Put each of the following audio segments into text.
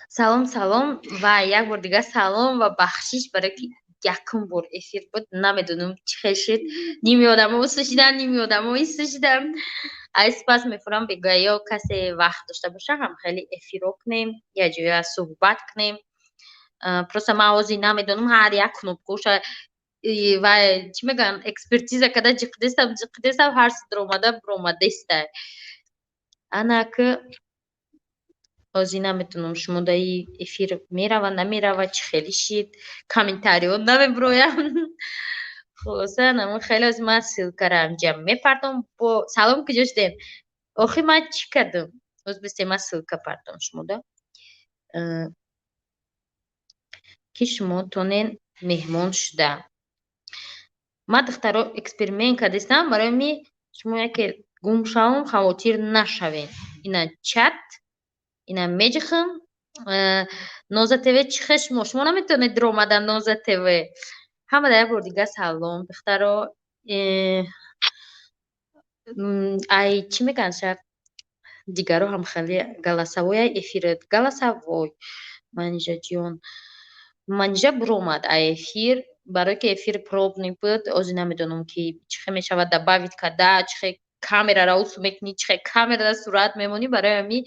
Салом, салом ва як бор дигар салом ва бахшиш барои ки якум бор эфир буд. Намедунам чӣ хел шуд. Ними одамо услушидан, ними одамо истушидан. Спас мефурам бигӯя ё касе вақт дошта боша ҳам хеле эфирро кунем, я ҷоя суҳбат кунем. Просто ман ҳозир намедонам ҳар як кнопкаша ва чӣ мегӯянд экспертиза карда ҷиқидестам ҳар чӣ даромада биромадестай. Анак ҳозир наметавонам шумодаи эфир мерава, намерава, чӣ хели шид, комментариҳо намебироянд. Хулоса намун хеле ҳозир ман ссилкаро ҷамъ мепартом. Бо салом куҷо шудем? Охир ман чӣ кардам? Боз бистем ман ссилка партам шумода. Ки шумо тонен меҳмон шуда. Ман духтаро эксперимент кардистам барои ми шумо яке гумшавам хавотир нашавен. Ина чат ина меҷихам Ноза ТВ чӣ хел шумо наметавонед диромада Ноза ТВ. Ҳамада як бор дигар салом духтаро. Ай чӣ мегӯянд шаёд дигаро ҳам хеле галасавояй эфират галасавой манижаҷон манижа биромад ай эфир барое ки эфир пробный буд. Ҳозир намедонам ки чӣ хел мешавад добавит карда, чӣ хел камераро усл мекунӣ, чӣ хел камерада сурат мемонӣ. Барои ҳамин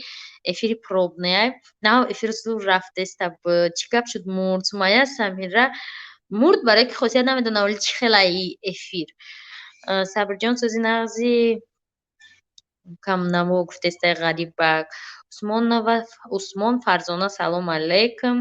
эфири пробный нав эфир усл рафтеста буд. Чӣ гап шуд мурд Сумайя Самира мурд барое ки хосият намедонам вале чӣ хел ай эфир. Сабирҷон сӯзи нағзи камнамо гуфтестай ғарибак. Усмон Фарзона салом алейкум.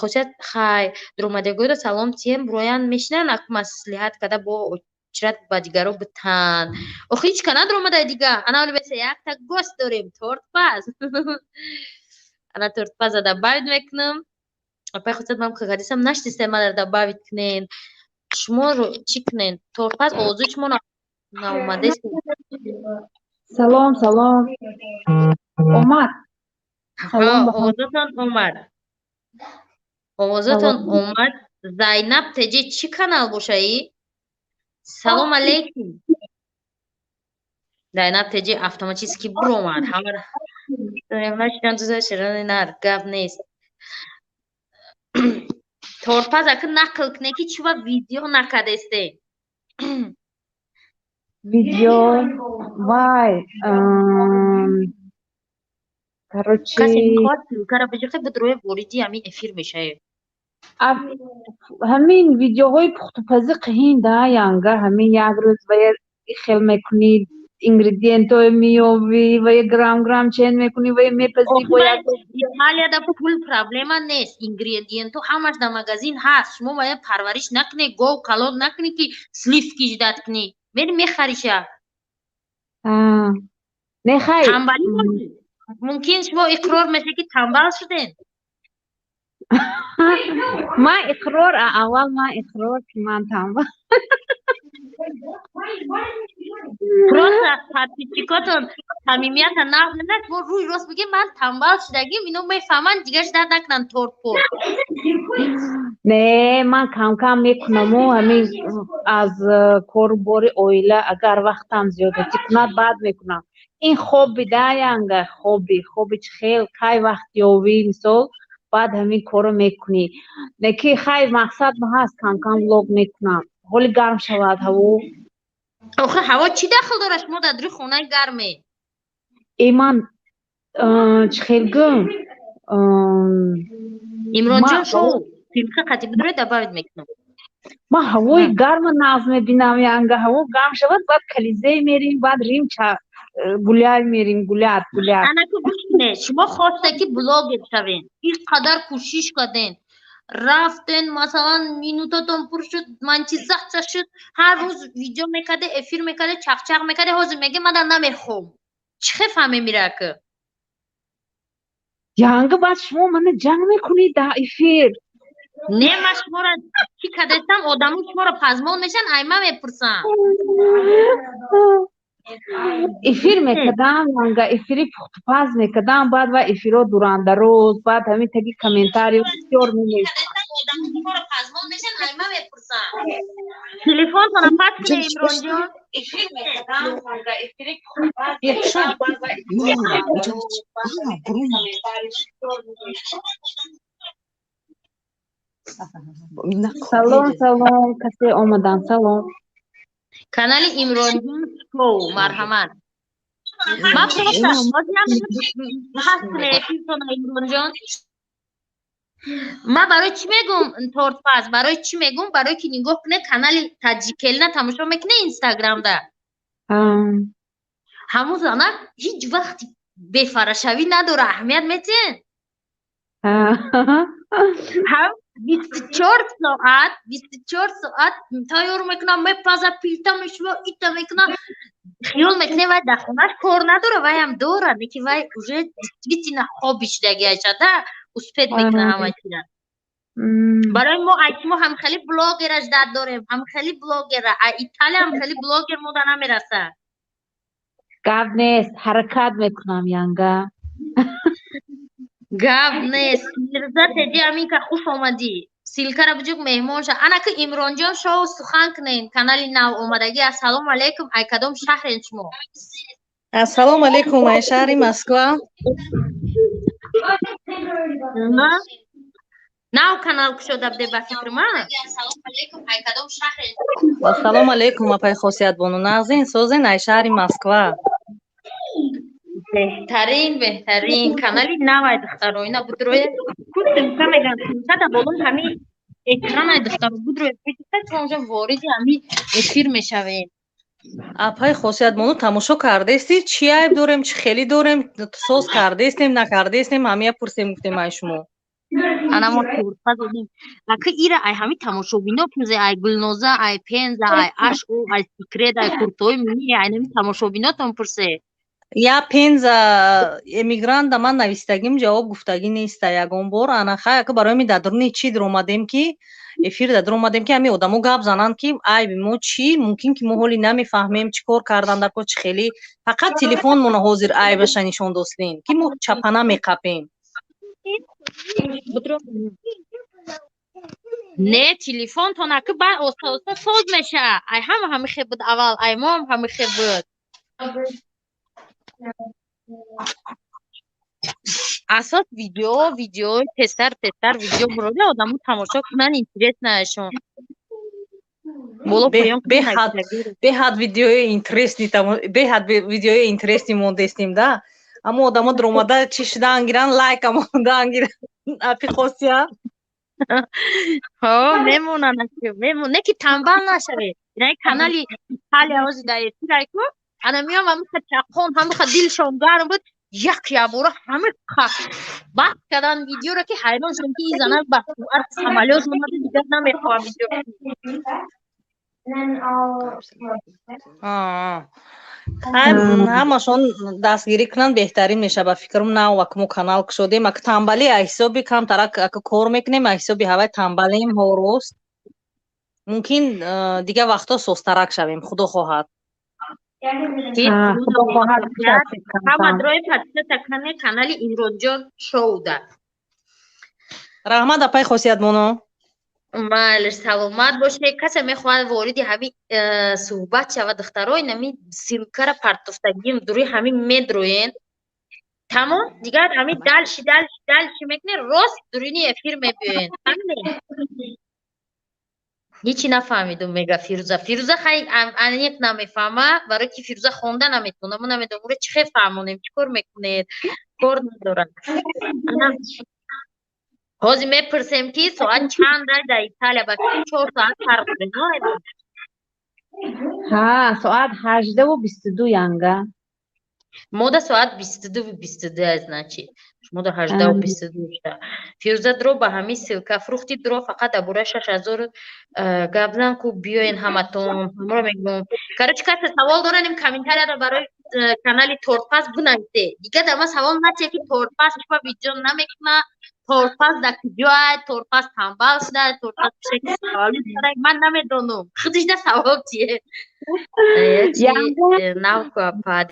Хосият хай дуромадагоро салом тием бироянд мешинанд ак маслиҳат карда бо очрат ба дигаро битан. Охир чӣ кана дуромадаи дигар? Ана оли беса якта гост дорем тортпаз. Ана тортпаза добавит мекунам. Апай хосият ман кадисам наштистай мана добавит кунен. Шуморо чӣ кунен? Тортпаз овози шумо наомадест. Салом, салом. Омад. Овозатон омад. Овозатон омад. Зайнаб теҷи чӣ канал бошаи? Салом алейкум. Зайнаб теҷи автоматически биромад. Ҳамара нашидан дуза ширани нар гап нест. Тортпаз ака нақл кунед ки чӣ ва видео накардесте. Видео вай короче касе мехоҳад силкаро бижихе бидрои вориди ҳамин эфир мешавед. ҳамин видеоҳои пухтупазӣ қиҳин да янга ҳамин як рӯз ва хел мекунид ингредиентҳое меёвӣ ва грамм чен мекунӣ ва мепазӣ бо як Италияда пул проблема нест. Ингредиентҳо ҳамаш дар магазин ҳаст. Шумо бояд парвариш накунӣ, гов калон накунӣ ки сливки ждат кунӣ. Бери мехариша. нехай танбалӣ бошад. Мумкин шумо иқрор мешед ки танбал шуден. ман иқрор аввал ман иқрор ки ман танбал просто подписчикотон самимиятан нақл намед. Шумо рӯи рост бигед ман танбал шудагим. Ино мефаҳманд дигар ждат накунанд торт-порт. не ман кам кам мекунаму ҳамин аз корубори оила агар вақтам зиёдатӣ кунад баъд мекунам. ин хоби да янга хоби чӣ хел кай вақт ёвӣ мисол баъд ҳамин корро мекунӣ. не ки хай мақсад ҳаст кам кам влог мекунам. ҳоли гарм шавад ҳаво. охир ҳаво чӣ дахл дорад? шумо дар дури хонаи гарме. ман чӣ хел гӯм имронҷон шоу филмка қатъи бидрои добавит мекунам. ман ҳавои гарма нағз мебинам янга ҳаво гарм шавад баъд кализе мерим баъд рим гуляй мерим гулят анаку гӯшне шумо хосте ки блогер шавен ин қадар кӯшиш карден рафтен масалан минутатон пур шуд монетизатсия шуд ҳар рӯз видео мекарде эфир мекарде чақчақ мекарде ҳозир меге ман намехом. чӣ хел фаҳме мирака? янга баъд шумо мана ҷанг мекунед дар эфир. не ман шуморо чӣ кардестам одамо шуморо пазмон мешан айма мепурсам. эфир мекардам янга эфири пухтупаз мекардам баъд ва эфиро дурандароз баъд ҳамин таги комментарио бисёр менависам. تلفن تو نفس کنه عمران جان Salom, kase omadan, salom. کانال عمران جان شو مرحمت من پرسم بازی هم هست کنه افیر تو عمران جان من برای چی میگم تورتپاس برای چی میگم برای که نگاه کنه کانال تاجیکلنا تماشا میکنه اینستاگرام ده همون زمان هیچ وقت بفرشوی نداره اهمیت میتین هم 24 ساعت تایار میکنم میپزه پیلتا میشو ایتا میکنم خیال میکنه وای در خونش کار نداره وای هم داره میگه وای уже действительно خوابش دیگه شده اسپید میکنه همه چیز برای ما ما هم خیلی بلاگرش داریم هم خیلی بلاگر ایتالیا هم خیلی بلاگر ما در نمیرسه گاو نیست حرکت میکنم ینگه گاو نیست میرزا تدی همین که خوش آمدی سیلکه را بجوک مهمان شد انا که عمران جان شو سخن کنین کانال نو اومدگی السلام علیکم ای کدام شهر شما السلام علیکم ای شهر مسکو نو کانال شده بده با فکر من السلام علیکم ای کدام شهر السلام علیکم اپای خاصیت بانو نغزین سوزین ای شهر مسکو بهترین کانالی نوای دخترو اینا بود روی کدوم که میگن تا بالون همین اکران ای دخترو بود روی فکر اونجا واردی همین افیر میشویم اپای خاصیت بانو تماشا کرده استی چی عیب داریم چی خیلی داریم سوز کرده استیم نکرده استیم همه پرسیم گفتیم ای شما انا ما تورپا دادیم اگه ایره ای همین تماشا بینا پوزه ای گلنوزه ای پنزه ای اشو ای سیکرت ای کورتوی مینی ای نمی تماشا بینا تون پرسه یا پنز امigрант да ман навистагим ҷавоб гуфтагӣ неста ягон бор анахай ака барои ми дадруни чӣ дуромадем ки эфир дадуромадем ки ҳамин одамо гап зананд ки айби мо чӣ мумкин ки мо ҳоли намефаҳмем чӣ кор кардан дар ко чӣ хеле фақат телефонмона ҳозир айбаша нишон достем ки мо чапана меқапем не телефон то наки ба оста оста соз меша ай ҳама хеб буд аввал ай мо ҳама хеб буд асос видео тестар видео бурода одаму тамошо кунан интереснаашон боло поём беҳад видеои интересни мондестем да аммо одамо дуромада чӣ шудан гиранд лайкамондан гиранд апи хосия мемонанд не ки танбал нашавед инаи канали италия ози да эфирайку ана миём ҳамиха чақон ҳамиха дилшон гарм буд як ябора ҳамиха баҳс кардан видеоро ки ҳайрон шудам ки ин зана ба суръат самолёт омада дигар намехоҳам видео ҳамашон дастгирӣ кунанд беҳтарин мешавад ба фикрам нав ака мо канал кушодем ака танбалӣ аз ҳисоби камтарак ака кор мекунем аз ҳисоби ҳавай танбалем ҳорост мумкин дигар вақтҳо созтарак шавем худо хоҳад ҳамадрои подписатакани канали имронҷон шоуда раҳмат апай хосиятмоно майли саломат бошед касе мехоҳад вориди ҳамин суҳбат шавад духтарои нами силкара партофтагим дури ҳамин медроен тамом дигар ҳамин далши мекунед рост дурини эфир мебиёен ҳичи нафаҳмидум мега фирӯза хай аниқ намефаҳма барои ки фирӯза хонда наметавона мо намедонем уро чӣ хел фаҳмонем чӣ кор мекунед кор надорад ҳозир мепурсем ки соат чанда дар италия ба 4 соат фарқ дорем соат 18:22 янга мо да соат 22:22 значит шумо да 18:22 шуда фирӯза дро ба ҳамин силка фрухти дро фақат дар бораи 6000 гап зан ку биёен ҳаматон ҳамаро мегӯм короче касе савол дорад комментарияро барои канали тортпас бинависе дигар дар ман савол наче ки тортпас чима видео намекуна тортпас дар куҷоай тортпас танбал шуда тортпас ман намедонам худиш да савол чие нав кӯпад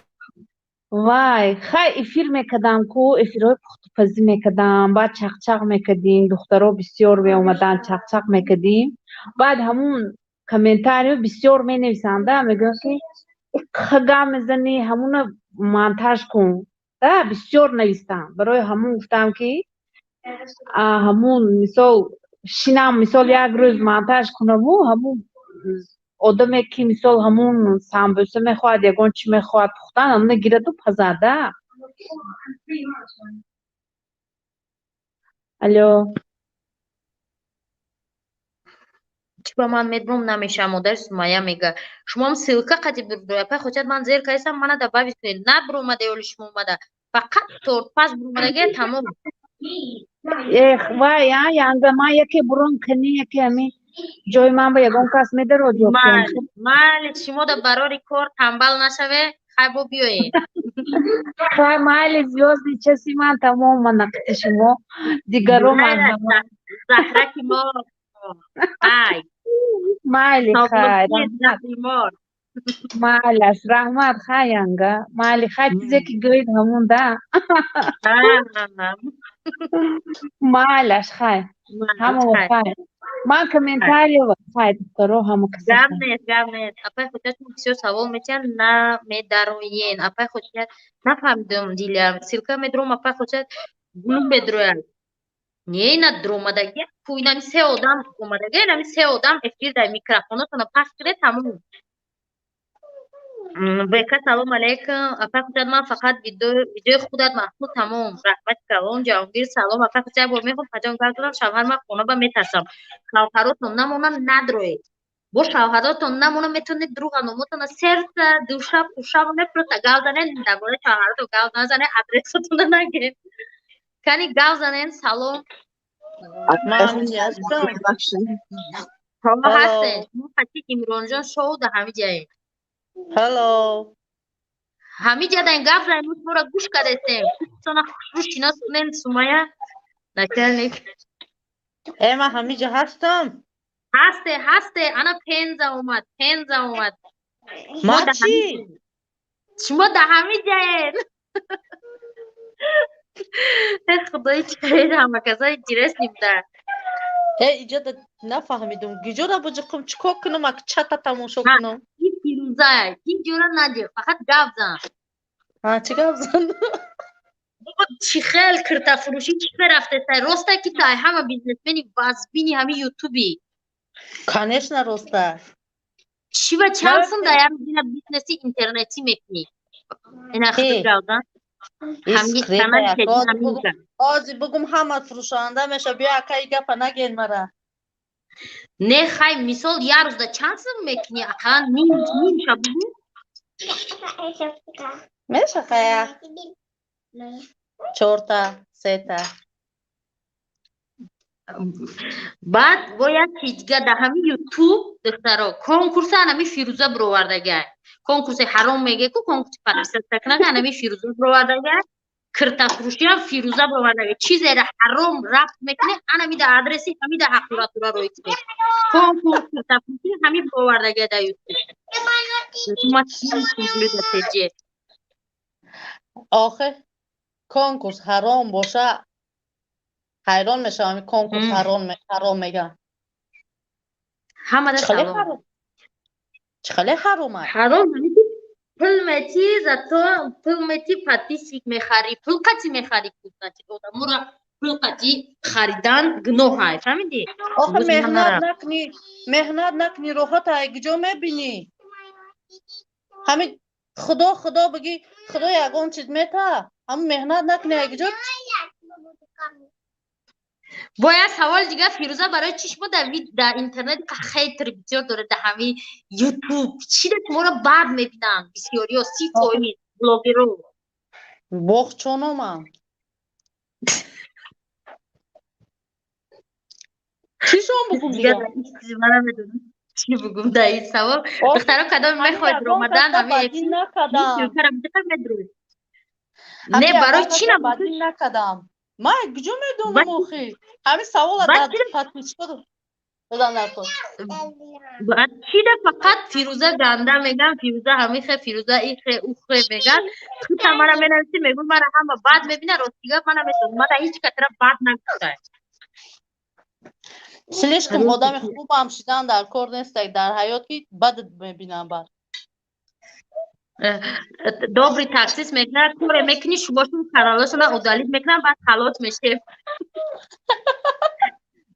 وای خیلی افیر میکردم کو افیرهای پختپزی میکردم بعد چق میکردیم دخترها بسیار می اومدن چق میکردیم بعد همون کامنتاری بسیار می نویسنده میگن که خگا میزنی همون مانتاژ کن بسیار نویستم برای همون گفتم که همون مثال شینم مثال یک روز مانتاژ کنم و همون آدمی که مثال همون سامبوسه میخواد یگان چی میخواد پختن همونه گیرد و پزده الو چی با من میدونم نمیشه مادر سومایه میگه شما هم سلکه قطعی بروی پای خودت من زیر کایسم منو دباوی کنید نه برو اومده ولی شما اومده فقط تورت پس برو اومدگی تمام وای ینگه ما یکی برون کنی یکی همی جای من با یگان کس میده رو جو کن مال شما در برای کار تنبل نشوه خیلی با بیایید خیلی مایل زیازی چسی من تمام من نقطه شما دیگرم از نه زهرک ما های مایلی خیلی تابلوکی زهریمار مالش رحمت خیلی ینگه مایلی خیلی چیزی که گوید همون ده مالش خیلی همون خیلی من کمنتاری و خیلی دکترو همون کسی خیلی گم نیست اپای خودت بسیار سوال میتین نه میدروین اپای خودت نفهمیدم دیلم سیلکا میدروم اپای خودت گلوم بدرویم نه ندرومدگی پوینم سه آدم اومدگی نمی سه آدم افیر در میکروفونتون پخش کرده تموم بکر سلام علیکم اپای خودت من فقط ویدیو خودت محمود تموم رحمت کلام جهانگیر سلام اپای خودت با میخوام پجام کردم شوهر من خونه با میترسم شوهراتون نمونن ندروید بو شوهراتون نمونه میتونید دروغ نموتون سرت دوشب پوشب نفرت گاو زنین درباره شوهراتون گاو نزنه ادرستون نگه کنی گاو زنین سلام شما هستین شما خطی امران جان شو در همه جایی هلو همه جا در این گاو زنین مورا گوش کردستیم سونا خوش شناس کنین سومایه نکرنید من همه جا هستم هسته انا پنزه اومد ما چی؟ شما در همه جایین خدای چهره همه کسای جرس نیمده اینجا نفهمیدم گیجا را بجقم چکا کنم اک چتا تماشا کنم این فیروزه این جورا نجه فقط گفت زن چی گفت زن؟ چی خیل کرتا فروشی چی خیل رفته سای راسته که تای همه بیزنسمنی وزبینی همه یوتیوبی کنشن راسته چی با چند سن دایم بیزنسی اینترنتی میکنی این اخبار گفت همگی کانال کدی همین کن آزی بگم همه فروشنده میشه بیا اکایی گفت نگین مرا نه خیلی مثال یه روز دا چند سن میکنی اقلا نیم شا بگو میشه خیلی 4 تا 3 تا بعد باید چیزگه در همین یوتیوب دخترها کنکورس هنمی فیروزه برواردگه کنکورس حرام میگه که کنکورس پرستش تکنه هنمی فیروزه برواردگه کرتا فروشی هم فیروزه برواردگه چیزی را حرام رفت میکنه هنمی در آدرسی همی در حقوراتورا روی کنه کنکورس کرتا فروشی همی برواردگه در یوتیوب ما چیزی تجه آخه کنکورس حرام باشه حیران میشه همین کنکورس حرام میگن همه در سلام چخلی حرامه حرام پول میتی زتا پول میتی پاتیسیک میخری پول قطی میخری مورا پول قطی خریدن گناه های فهمیدی؟ آخه مهنت نکنی روحات اگجا میبینی همین خدا بگی خدا یگان چیز میته هم مهنت نکنی اگجا باید سوال دیگه فیروزه برای چیش بود در اینترنت خیلی تربیتیار داره در همین یوتیوب چی ده ما رو بعد میبینن بسیاری ها 30 تایی بلاگرو باخ چونم هم چی شما بگم دیگه چی بگم در این سوال دخترها کدام میخواید رومدن همین بدین نکدم نه برای چی نکدم ما اگجا میدونم آخی همین سوال در پاتیش بدم بزن در کن. بعد چیده فقط فیروزه گنده میگن فیروزه همیخه فیروزه ایخه اوخه میگن خود مرا مینویسی میگون مرا همه بعد میبینه راستیگه منم میتونم من هیچ کتره بعد نگفته слишком آدم خوب هم شدن در کار نیست در حیات که بد میبینن بعد добрый таксист میکنه کوره میکنی شماشون کنالاشون ادالیت میکنن بعد خلاص میشه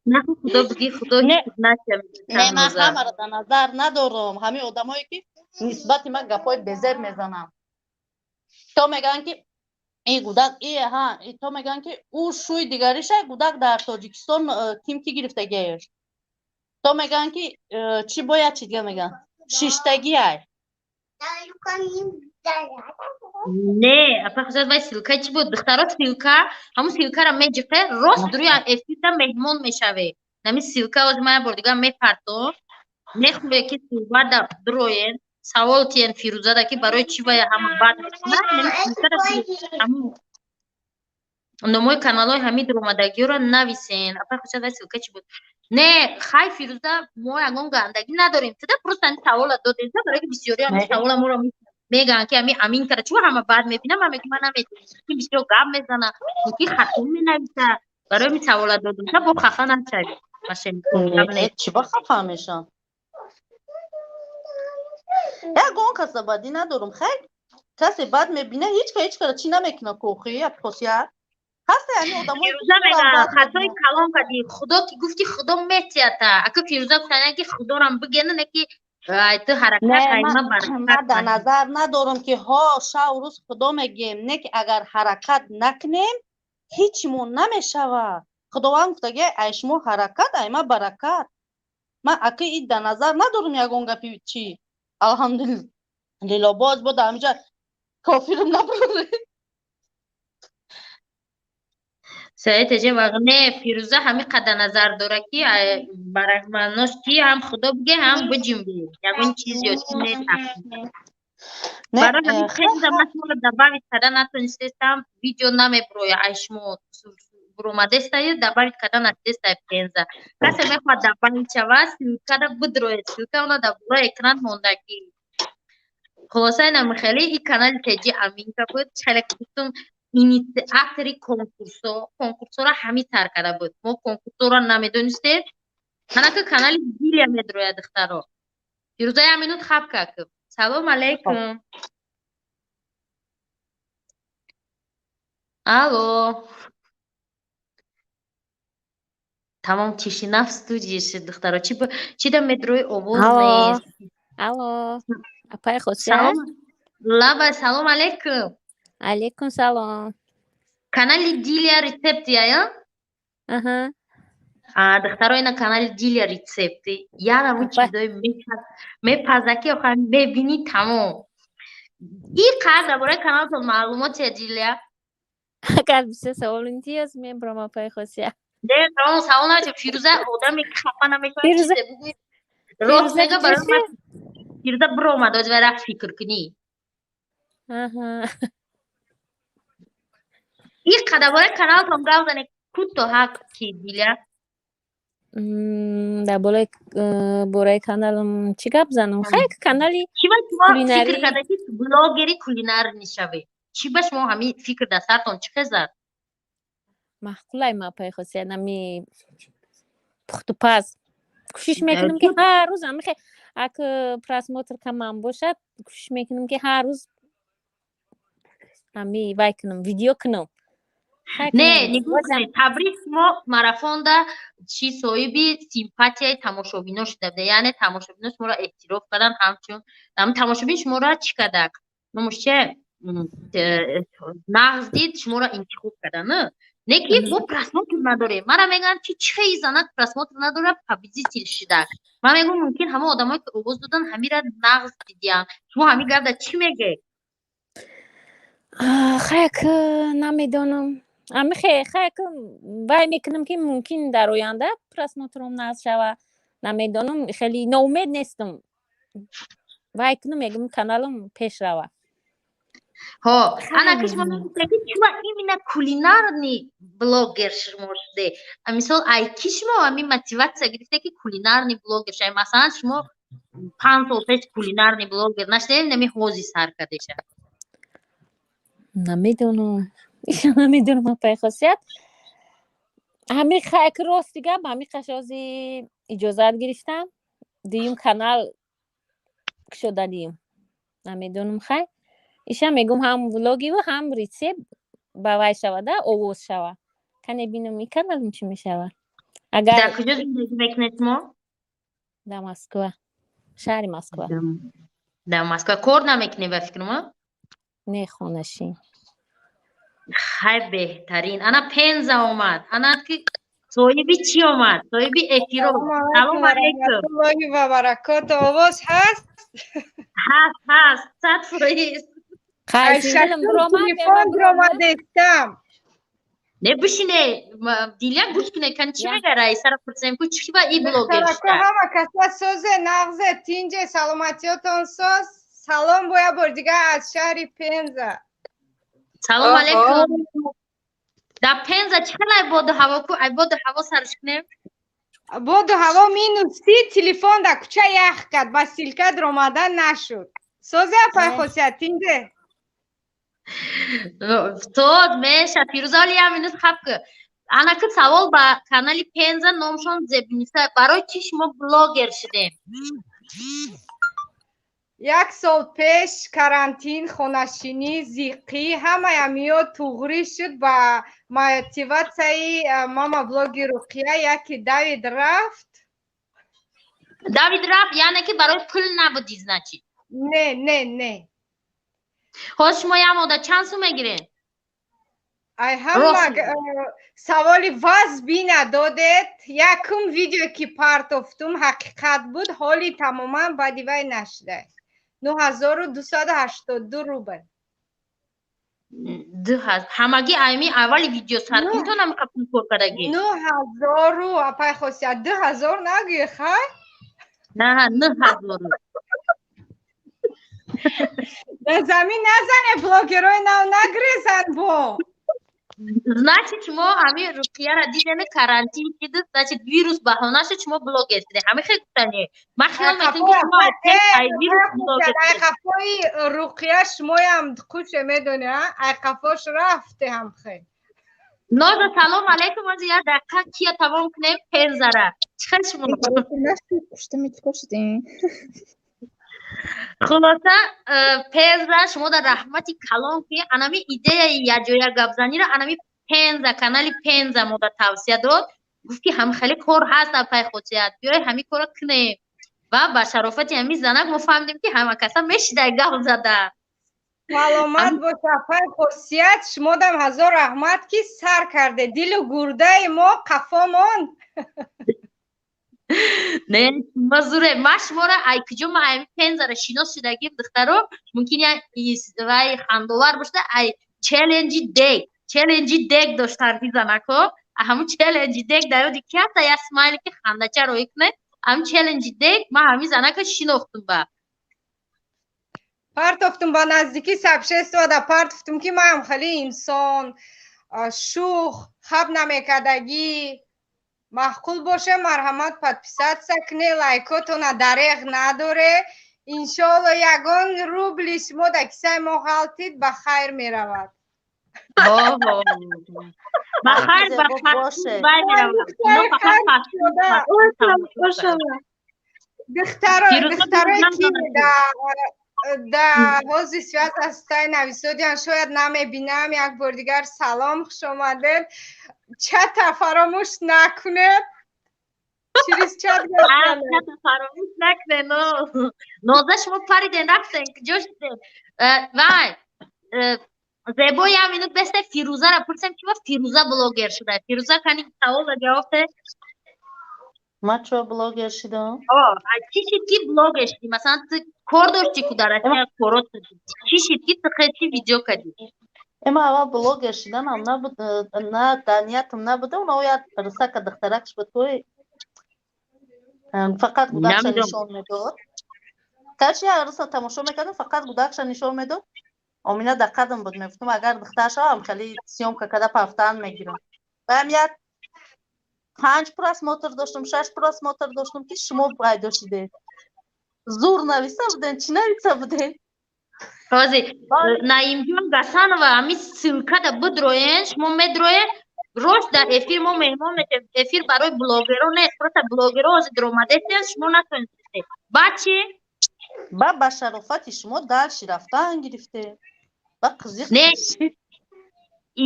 نه خدا بگی خدا هیچ نشه نه من همه را در نظر ندارم همه آدمایی که نسبت من گپای بزر میزنم تو میگن که این گودک تو میگن که او شوی دیگریشه گودک در تاجیکستان تیم کی گرفتگیش تو میگن که چی باید چی دیگه میگن شیشتگی های نه اپا خشد وای سیلکه چی بود دخترات سیلکه همون سیلکه را میجفه راست دروی افیتا مهمون میشوه نمی سیلکه از من بردگاه میپرتو نخواه که صحبت در دروین سوال تین فیروزه ده که برای چی باید همه بعد میکنه نمی سیلکه را همون نموی کانال های همین درومدگی را نویسین اپا خشد وای سیلکه چی بود نه خواهی فیروزه ما اگه گندگی نداریم تده پروست این سوال دادیم برای که بسیاری همین سوال ما را میگن که امین کرده چون همه بعد میبینم همه که من نمیدونم که بسیار گم میزنه که خطون مینویسه برای می سوالات دادم با خفه نشوی چی با خفه میشم گون کسی بدی ندارم خیلی کسی بد میبینه هیچ کار چی نمیکنه کوخی خاصیت هست یعنی آدمای فیروزه میگه خطای کلام کردی خدا که گفتی خدا میتیاته اگه فیروزه گفتن که خدا رو بگن نه که تو حرکت قیمه من در نظر ندارم که ها شب و روز خدا میگیم نه که اگر حرکت نکنیم هیچمون نمیشوه خداوند گفته ایشمو حرکت ایمه برکت من اگه این در نظر ندارم یگان گپی چی الحمدلله باز بود همینجا کافرم نبره سعی تجه وقت فیروزه همین قدر نظر داره که برای مناش که هم خدا بگه هم بجیم بگه یعنی چیز یا چیز نیست برای همین خیلی زمان شما دباوی کده نتونستم ویدیو نمیبروی ایشمو برومده استایی دباوی کده نتونسته پینزه کسی میخواد دباوی چوه سلوکه دا بدروی سلوکه اونا دباوی اکران مونده که خلاصه اینم خیلی این کانال تجی امین که بود خیلی کتون اینیتیاتری کنکورسو را همی تر کرده بود ما کنکورسو را نمیدونستیم من که کانال دیلی میدروی دخترا فیروزه امینوت خواب که سلام علیکم الو تمام تیشی نفس تو جیشه دخترا چی دا میدروی آواز نیست الو اپای خوشی سلام لابا سلام علیکم علیکم سلام کانال دیلیا ریسپتی یا دخترا اینا کانال دیلیا ریسپتی یعنی اون چیزای میپزکی آخر میبینی تمام این قدر برای کانال تو معلومات چه دیلیا اگر بسیار سوال انتیاز میبرم اپای خوشی نه تمام سوال نمیشه فیروزه آدمی که خفه نمیشه چیزه بگوی راست میگه برای من فیروزه برو اومد از ورق فکر کنی این قدر برای کانال تو گوزنه کتو حق کی دیلیا در برای کانالم چی گپ زنم خیلی کانالی چی باید فکر کرده که بلاگری کولینر نشوه چی باش ما همین فکر در سرتون چی خزد محقولای ما پای خواسته نمی پخت و پز کوشش میکنم که هر روز هم خیلی اگه پراسموتر کمان باشد کوشش میکنم که هر روز همی وای کنم ویدیو کنم نه نگاه کنید تبریک ما مارافون ده چی صاحبی سیمپاتیای تماشابینا شده یعنی تماشابینا شما را اعتراف کردن همچون تماشابین شما را چی کردن نموشه نغز دید شما را انتخاب کردن نه که با پراسموتر نداره من میگن که چه زنک پراسموتر نداره پابلیسیتی شده من میگم ممکن همه آدمایی که آواز دادن همین را نغز دیدن شما همین گرده چی میگه خیلی نمیدونم اما خیلی وای میکنم که ممکن در آینده پراسموترم نصب شود نمیدونم خیلی ناامید نیستم وای کنم میگم کانالم پیش روه ها انا خیلی کش من زیاد. میگم چما ایمینا کولینارنی بلاگر شما شده مثال ای کش ما همین موتیواسیا گرفته که کولینارنی بلاگر شه مثلا شما 5 سال پیش کولینارنی بلاگر نشده نمی حوزی سر کردشه نمیدونم نمیدونم اپای خاصیت همین خاک راست دیگه همین قشازی اجازت گرفتم دیم کانال شدنیم نمیدونم خیلی ایشم میگم هم ولاگی و هم ریسیپ با وای شوده اووز شوه کنه بینم این کانال چی میشوه اگر در کجا زندگی میکنید ما در مسکو شهر مسکو در مسکو کار نمیکنی به فکر ما نه خونشی خیلی بهترین انا پنزا اومد انا که صاحبی چی اومد صاحبی افیرو سلام علیکم الله و برکاته آواز هست هست 100% خیلی دلم برامد تلفن برآمده استم نه بشینه دیلیا گوش کنه کن چی میگه رئیس سر پرسیم کو چی با ای بلوگر دخترکا شده همه کسا سوز نغزه تینجه سلامتیاتون سوز سلام بایا بار دیگه از شهر پنزه سلام علیکم در پنزا چقدر باد و هوا کو ای باد و هوا سرش کنیم بود هوا مینوسی تلفن در کوچه یخ کرد با سیلکه در آمدن نشد سوزه پای خصیت تینجه تو میشه پیروزالی هم اینو خب که انا که سوال با کانالی پنزا نامشون زبنیسه برای چی شما بلاگر شدیم یک سال پیش کرانتین خونشینی زیقی همه همیو توغری شد با موتیواسیای ماما بلوگی رقیه یکی داوید رفت یعنی که برای پول نبودی значит نه خود شما یه مدت چند سو میگیرین ای همه سوالی واز بینه دادت یکم ویدیو که پارتفتم حقیقت بود حالی تماما بدیوی نشده 9282 روبل همگی ایمی اولی ویدیو سر میتونم قبول کردگی 9000 رو اپای خصیت 2000 نگی خواهی نه 9000 در زمین نزنه بلاگرای نو نگریزن با значит شما همین رقیه را دیدن کرانتین که دست значит ویروس بهانه شد شما بلاگ استید همه خیلی گفتنی من خیال میکنم که شما ای ویروس بلاگ ای استید قفای رقیه شما هم خوش میدونه ای قفاش رفته هم خیلی ناز سلام علیکم از یه دقیقه کیا تمام کنیم پنزره چشم خلاصه پنزره شما در رحمتی کلام که انمی ایده یا جویا گبزنی را انمی پنزه کانالی پنزه ما در توصیه داد گفت که هم خیلی کار هست در پای خودشیت بیای همین کار کنیم و با شرافت همین زنک ما فهمیدیم که همه کسا میشیده گل زده سلامت باشه پای خصیت شما دم هزار رحمت که سر کرده دل و گرده ما قفامان نه مزوره ما شما را ای کجا ما همین پنزه را شیناس شدگیم دخترو ممکن وای خندوار باشه ای چالنجی دیگ داشتن این زنکو همون چالنجی دیگ در یادی که تا یه اسمایلی که خنده چه روی کنه هم چالنجی دیگ ما همین زنکو شیناختم با پارتفتم با نزدیکی سبشه استفاده پارتفتم که ما هم خیلی انسان شوخ خب نمیکردگی محقول باشه مرحمت پدپیسات سکنه لایکاتون دریغ نداره انشالله یگان روبلی شما در کسای ما غلطید بخیر می رود بخیر باشه دخترای که در حوض سویت هستای نویسودیان شاید نمیبینم یک بار دیگر سلام خوش آمدید چت فراموش نکنه چیریز چت فراموش نکنه نازه شما پریدین رفتین کجا شدین وای زیبایی هم اینو بسته فیروزه را پرسیم که فیروزه بلاگر شده فیروزه کنی سوال را جواب ده ما چرا بلاگر شدم؟ چی شد که بلاگر شدی مثلا تو کار داشتی که در اصلا کارات چی شد که تو خیلی ویدیو کردی اما اول بلاگر شدنم نبود نه در نیتم نبوده اون یاد رسا که دخترکش به توی فقط گودکش نشان میداد کارچی اگر رسا تماشا میکردم فقط گودکش نشان میداد آمینه در قدم بود میفتم اگر دختر شوم خیلی سیومکا کده پفتن میگیرم و هم یک 5 پرس موتر داشتم 6 پرس موتر داشتم که شما پیدا شده زور نویسه بودن چی نویسه بودن Hozir Naimjon Gasanova ami ссылкада budroyen shmo medroye rosh dar efir mo mehmon metem efir baroy blogero neст просто блогеро hozir дромадестен shmo натонистед баъд чи با شرافت شما درشی رفتن گرفته با قضیه не قضیه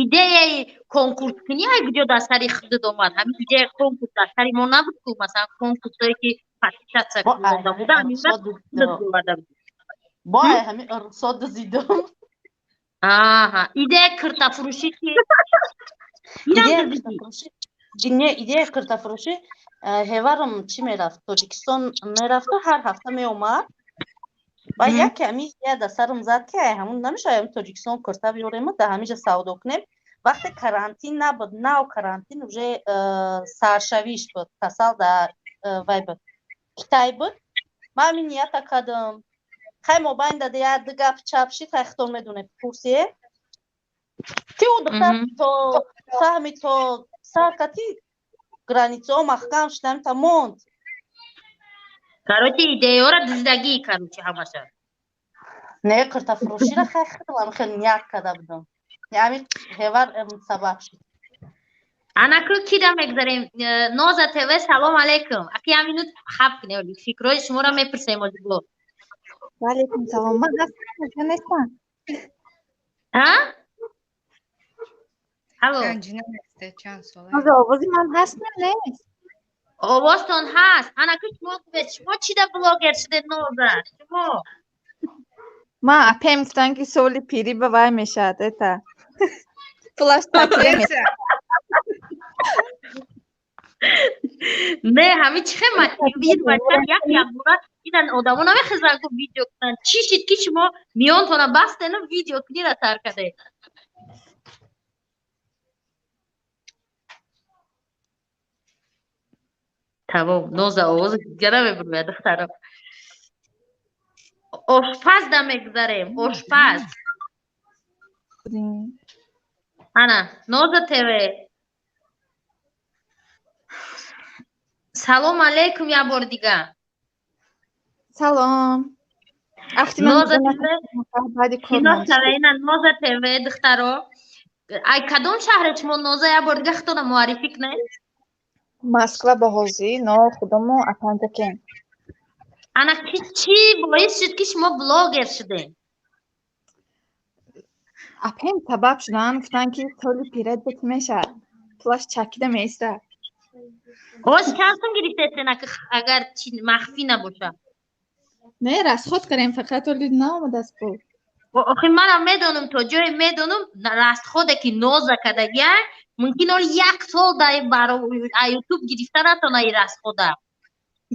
идеяи конкурскини ай гуҷо дар сари худд омад ҳамин идеяи конкурс дар сари мо набуд ку масалан конкурсое ки подписаться кунанда буда ҳамин худд оварда буд با همین ارساد دیدم аҳа идеяи киртафурӯшӣ ки ایده کارتفروشی هیوارم چی میرفت تاجیکستان میرفت و هر هفته میومد و یک کمی یه سرم زد که همون نمیشه هم تاجیکستان کارتا بیاریم در همیشه سودا کنیم وقتی کرانتین نبود نه کرانتین уже سرشویش بود کسال در وای بود کتای بود من نیت کردم خیلی مباین داده یه دیگه چپشی تختون میدونه کورسیه تی او دختر تو فهمی تو سرکتی границу махкам шдам та монд короче идеяро диздагӣ короче ҳамаша не картафурӯширо хеле хеле ният карда будам яъни ҳевар сабаб шуд анаку кида мегзарем ноза тв салом алейкум аки я минут хаб кунем фикрои шуморо мепурсем озбло وعلیکم سلام من هستم نیستم ها алло چند ساله از آوازی من هست نیست овозтон ҳаст анаку шумо чида блогер шудед ноза шумо من اپیم گفتن که سولی پیری به وای میشد ایتا فلاش تاکیه میشه не ҳамин чи хел мотивир бача як бора идан одамо намехезан ку видео кунан чӣ шид ки шумо миёнтона бастену видео кунира сар кардед тамом ноза овози дигара мебурмеяд духтаро ошпаз да мегзарем ошпаз ана ноза тв салом алейкум я бор дига سلام اختی من نازا بعدی کار نازا تv دخترو ای کدوم شهر شما نازا یا بار دیگه خودتون معرفی کنه مسکو با حوزی نو خودمو اپندکن انا چی باعث شد که شما بلاگر شده اپیم سبب شدن گفتن که سولی پیرت بک میشه فلاش چکیده میسته باز چندتون گرفتین اگر مخفی نباشه نه راست خود کردیم فقط ولی نامده است بود آخه منم میدونم تا جای میدونم راست خوده که نازا کدگی ممکن است یک سال در برای یوتیوب گرفته نتونه راست خوده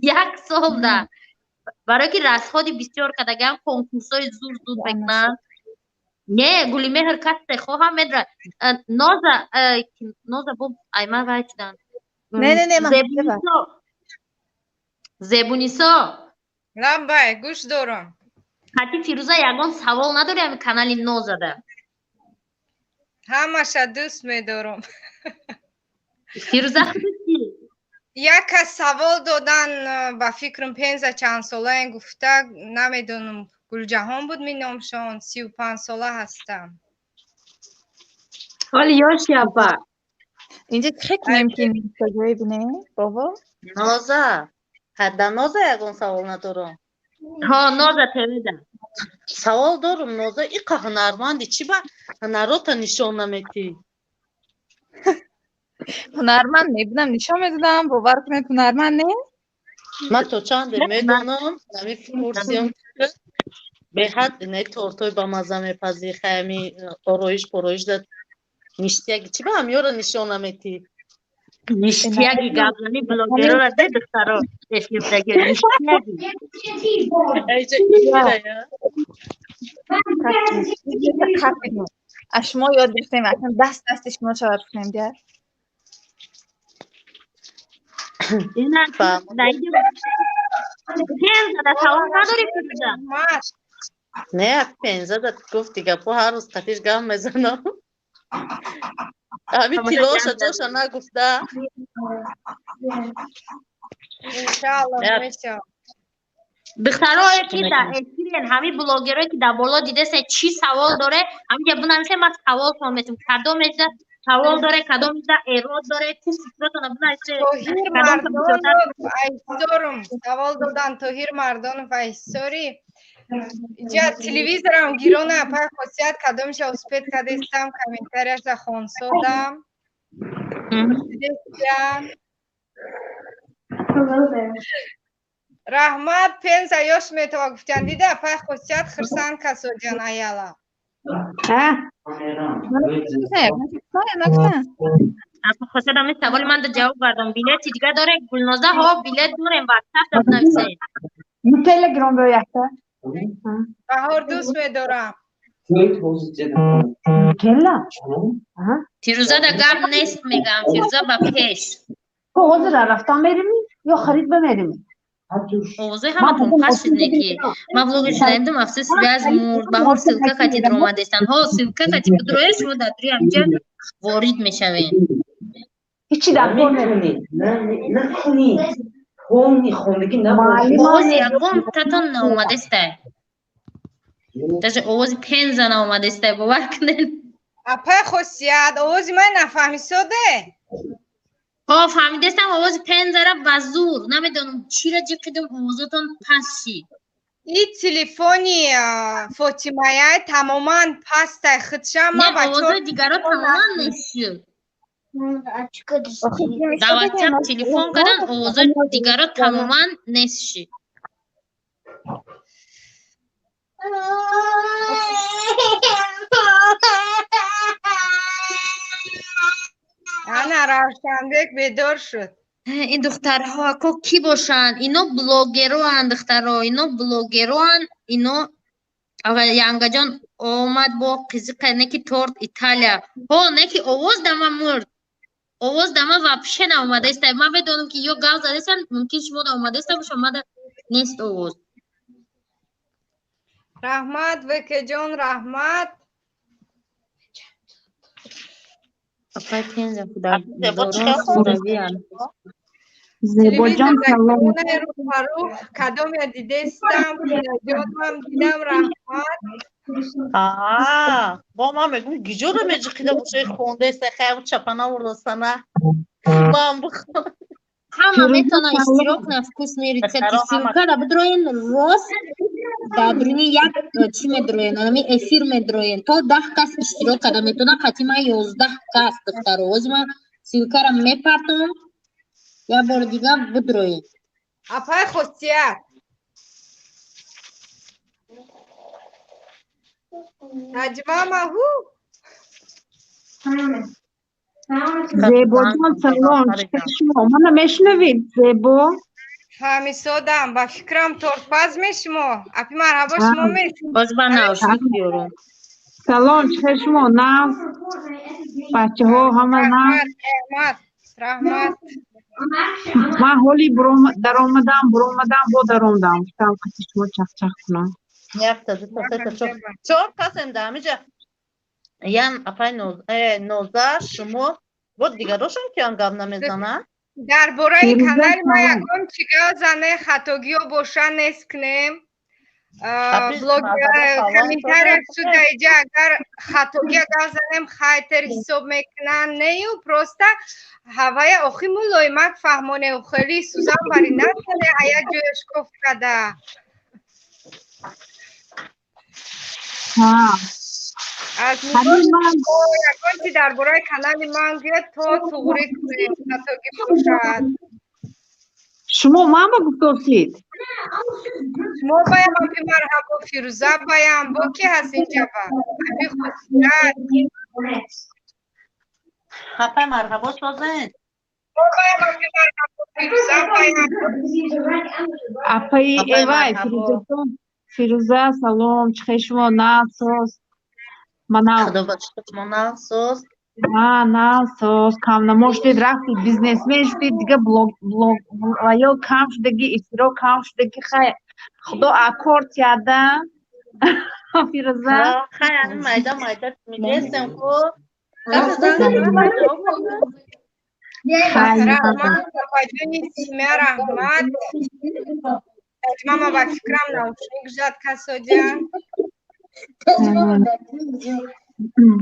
یک سال ده برای که راست خودی بسیار کدگی هم کنکورسای زور بکنن نه گلی مهر کسی خواهم میدره نازا بود ایمه وای چیدن نه زبونیسا لبای گوش دارم حتی فیروزه یگان سوال نداری همین کانالی نو زده همش دوست میدارم فیروزه خودی یک سوال دادن با فکرم 15 چند ساله گفته نمیدونم گلجهان بود می نامشون 35 ساله هستم حالی یاشی ابا اینجا چه کنیم که این کجایی بینه بابا نازا حدا نازا یگان سوال ندارم ها نازا تریدم سوال دارم نازا ای که هنرمندی چی با هنراتا نشان نمیدی هنرمند میبینم نشان میدادم باور کنید هنرمند نه من تو چند میدونم نمی کورسیم به حد نه تورتوی با مزه میپذی خیمی آرایش داد نیشتیگی چی با همیارا نشان نمیدی نیشتیگی گابلانی بلوگرو را ده دخترو افیفتگی نیشتیگی ایجا ایره یا اشما یاد گرفتیم اصلا دست شما چه برد کنیم بیار نه دایدیم پین زده سوال نداری فیروزه نه پنزه داد گفت دیگه پو هر روز قطیش گم میزنم همین تیلاشا جاشا نگفته انشالله میشه. دخترایی که در اکیرین همین بلاگرایی که در بالا دیده سه چی سوال داره همین جبون همیشه من سوال کنم میتونم کدام میشه سوال داره کدام میشه ایراد داره چی فکراتون نمیشه توهیر مردانov айсорум савол додан توهیر مردانov айсори جا تلویزیونم گیرونه پای خاصیت کدامش اسپید کردم کامنتاریش در خونسودم رحمت پنز ایاش میتوا گفتن دیده پای خاصیت خرسان کسو جان ایالا خاصیت همین سوال من در جواب بردم بیلت دیگه داره گلنازه ها بیلت داریم واتساپ در بنویسه تلگرام رویته بهار دوست میدارم کلا فیروزه در گم نیست میگم فیروزه با پیش حوض را رفتم بریم یا خرید بمیریم حوضه همه تون پس شد نکی من بلوگش شنیدم افسوس بیاز مرد بهار سلکه خطی در اومدستن ها سلکه خطی بدرویش شما در دوری همجا وارد میشوین هیچی در نکنی خوندگی نباشی آواز یکم تاتون اومدسته تاشه آواز پنزن اومدسته باور کنین پای خاصیت آواز من نفهمی سوده ها فهمیدستم آواز پنزره و زور نمیدونم چی را جی کدوم آوازتون پس شی این تلفنی فاطمه تماما پست خودشم نه آواز دیگر رو تماما نشید در واتساپ تلفن کردن آواز دیگر رو تماما نشید انا روشنبک بیدار شد این دخترها اکو کی باشند اینا بلوگرو هند دخترها اینا بلوگرو هند اینا اول ینگا جان اومد با قزق نکی تورت ایتالیا ها نکی آواز دما مرد آواز دما وپشه ناومده است من بدونم که یا گاو زده است ممکن شما دا اومده است باشه اومده نیست آواز رحمت وکه جان رحمت اپای پینزم کدام دوران خوروی هم زیبا جان سلام کدام یا دیده استم جان هم دیدم رحمت با من میگم گیجو رو میجقیده باشه خونده است خیلی چپنه وردستانه من بخونم همه میتونه اشتراک نفکوس میرید که سیلکه را بدروین راست دادرینی یک چی میدروین امی افیر میدروین تا 10 کس اشتراک کرده میتونه قطیمه 11 کس دختر روز من سیلکه را میپرتم یا بار دیگه بدروین اپای خاصیت نجمه مهو زیبا جان سلام شما منو میشنوید زیبا فهمیسادم با فکرم ترپز میشما اپی مرحبا شما میشم باز با ناشنیک بیارم سلام چه شما ناز بچه ها همه ناز رحمت من حالی در آمدم با در آمدم گفتم که شما چخ چخ کنم یک تا دو تا سه تا چهار کسیم در همیجا یعنی اپای 19 شما بود دیگه روشن که هم نمیزنن در برای کانال ما یکم چیگاه زنه خطاگی و باشن نیست کنیم بلوگ کمیتر شده ایجا اگر خطاگی اگر زنیم خیتر حساب میکنن نیو پروسته هوای اخی مولای مک فهمانه و خیلی سوزن باری نکنه هیا جوش کف کده از یکانتی در برای کانال من بیاد تا توغوری کنیم خطاگی باشد شما ما بگفتید شما بایم اپی مرحبا فیروزه بایم با کی هست اینجا با اپی خودیت اپی مرحبا سازن شما بایم اپی مرحبا فیروزه بایم اپی ایوای فیروزه سلام چه شما ناسوس منال خدا باشد شما ناسوس نه سوس کم نموشتید رفتید بیزنس میشتید دیگه بلوگ وایو کم شدگی اشتراک کم شدگی خیر خدا اکورد کرده فیروزه خیلی مایده میگستم که رحمت باباجانی سیمه رحمت ماما با فکرم نوشنگ جد کسودیا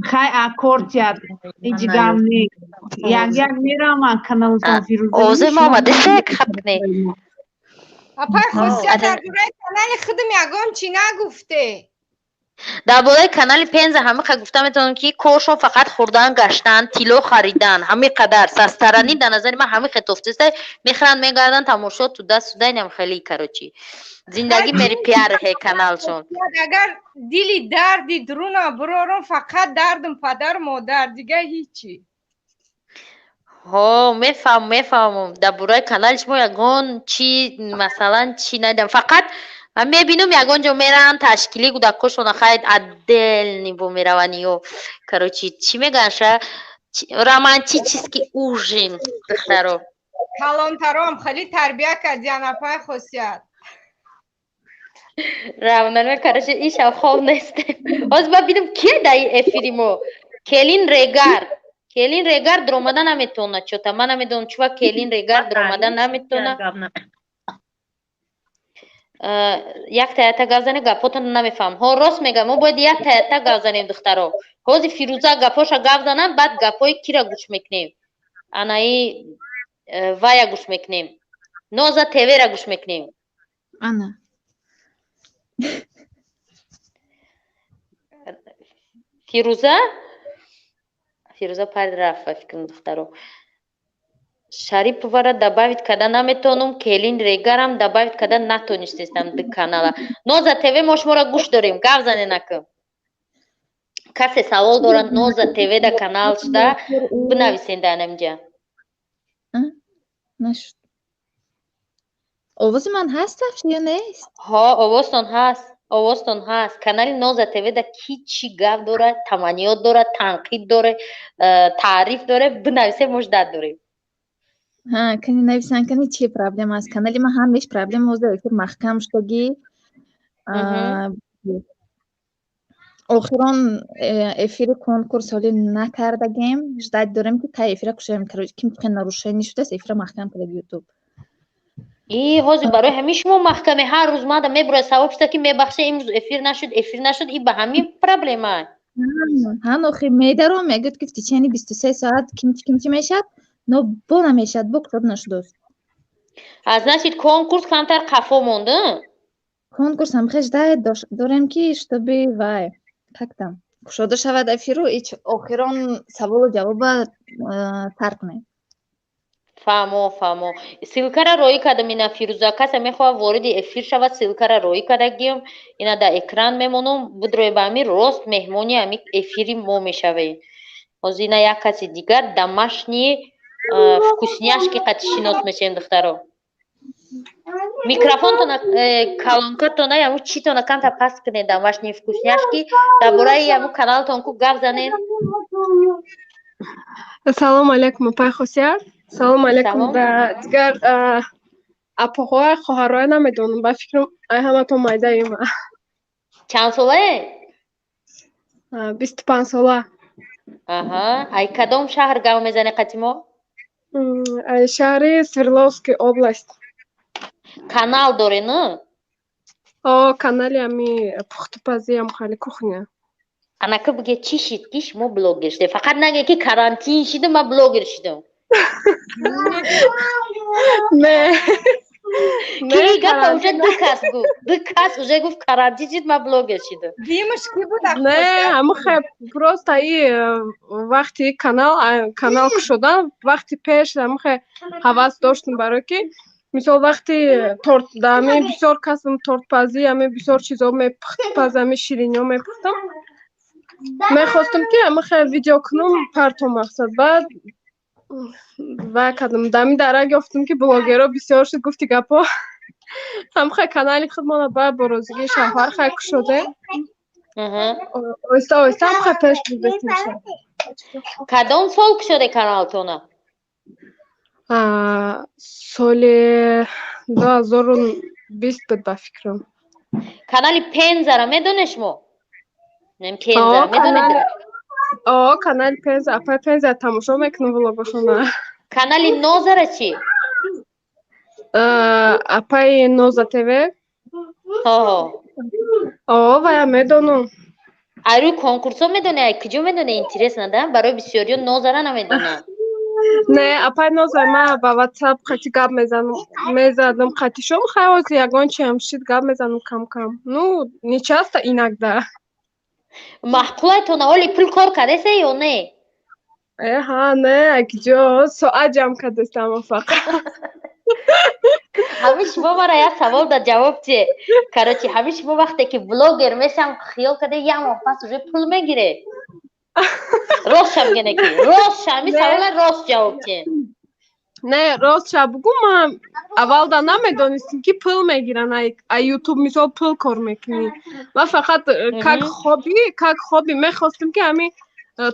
خیلی اکورد یاد ایجگامنی یک میرم کانالتون فیروزه اوزه ماما دسته خبنه اپای خصوصیت در برای کانال خودم یگان چی نگفته درباره کانال پنز همه گفتم میتونم که کورشون فقط خوردن گشتن تیلو خریدن همه قدر سسترانی در نظر من همه خطوفته است میخرن میگردن تماشا تو دست دینم خیلی کروچی زندگی میری پیار ہے کانالشون اگر دیلی دردی درون برورم فقط دردم پدر مادر دیگه هیچی ها میفهمم درباره کانالش ما یگان چی مثلا چی ندیدم فقط من میبینم یگان جا میرن تشکیلی گودکاشون خیلی عدل نیبو میروانی و کروچی چی میگنشه رومانتی چیز که اوژین دخترو کلانترام خیلی تربیه کردین اپای خصوصیت روانه کارش این شب خواب نیسته باز ببینم کی دایی افریمو کلین ریگر درومدن نمیتونه چوتا من نمیدونم چوا کلین ریگر درومدن نمیتونه یک تایتا گازنه گپاتون نمیفهم ها راست میگم ما باید یک تایتا گازنیم دخترو حوزی فیروزه گپاشا گپ زنن بعد گپای کی را گوش میکنیم انایی ویا گوش میکنیم نوزا تیوی را گوش میکنیم انا فیروزه پرد رفت فکرم دخترو شریف вара добавить когда наметонум келин регарам добавить когда натонистам до канала ноза тв мо шуморо гуш дорем гап заненакам касе савол дорад ноза тв да канал шуда бинависен данамҷа نشد آواز من هست یا نیست؟ ها овозтон ҳаст канали ноза тв да ки чӣ гап дорад таманиёт дорад танқид дорад таъриф дорад бинависе мо шуда дорем ها کنی نویسن کنی چی پرابلم است کانالی ما همش پرابلم هست اخیر محکم شدگی آخران افیر کنکورس حالی نکردگیم جدید دارم که تا افیر کشیم کرد کم که نروشنی شده است افیر محکم کرد یوتیوب ای حاضر برای همین شما محکمه هر روز ما میبره ثواب شده که میبخشه امروز افیر نشد این به همین پرابلم ها ها آخر میدارم میگه که تیچنی 23 ساعت کمچی میشد نو بو نمیشد بو کتاب نشده از نشید کنکورس کمتر قفا مونده کنکورس هم خیش دارم که اشتبی وای تکتم شده شود افیرو ایچ آخران سوال و جواب ترک نه فهمو سیلکه را روی کردم اینا فیروزه کسی میخواه وارد افیر شود سیلکه را روی کردگیم اینا در اکران میمونم بود روی با همی راست مهمونی همی افیری ما میشوه از اینا یک کسی دیگر دمشنی вкусняшки قد شناس میشیم دخترو میکروفون تونه کلانکت تونه یمو چی تونه کم تا پس کنه دمشنی вкусняшки درباره یمو کانال تون کو گپ زنین Assalomu alaykum opay Xosiyar. Assalomu alaykum da digar апаҳои хоҳароя намедонам ба фикрам ай ҳаматон майдаима چند ساله 25 сола аҳа ай кадом шаҳр гап мезани қатимо шаҳри Свердловский област канал доре не канали ами пухтупази ам хали кухня анака биге чӣ шид ки шумо блогер шидем фақат наге ки карантин шидам ма блогер шидам гапа уже ду кас уже гуфт карантин шид ма блогер шидам не ҳамахе просто и вақти канал кушодан вақти пеш ҳамахе ҳавас доштам барои ки мисол вақти торт дами бисёр касам тортпазӣ ами бисёр чизо мепухтпазами шириниҳо мепухтам мехостам ки ҳамахе видео кунам парто мақсад баъд ва кардам дами дарак ёфтам ки блогерҳо бисёр шуд гуфти гапҳо ҳамахе канали худмона ба борозигии шаҳвар хай кушодем оҳиста оҳиста ҳамахе пеш бурдем кадом сол кушоде каналтона соли 2020 буд ба фикрам канали Пензара медоне шумо? Нем Пензара медонед? канали Пенза, апай Пенза тамошо мекунам влогошона. Канали Нозара чӣ? Апай Ноза ТВ. Вая медонам. Ай рӯи конкурсо медони, ай куҷо медони? Интересно да? Барои бисёриён Нозара намедонам. Не, апай Ноза ма ба WhatsApp қати гап мезадам қати шум хаоз ягон чамшид гап мезанам кам. Ну, нечаста инак да. Маҳқулай то наволи пул кор кардеса ё не? Ҳа, не, акиҷо соат ҷамъ кардестам фақат. ҳамин шумо мара як савол да ҷавоб че. Короче, ҳамин шумо вақте ки блогер мешам хиёл карде як моҳ пас уже пул мегире. Рост шабгине ки. Рост ҳамин савола рост ҷавоб че. Не, рост ша бугу ман аввалда намедонистим ки пул мегиран ай YouTube мисол пул кор мекунӣ. Ман фақат как хобби мехостим ки ҳамин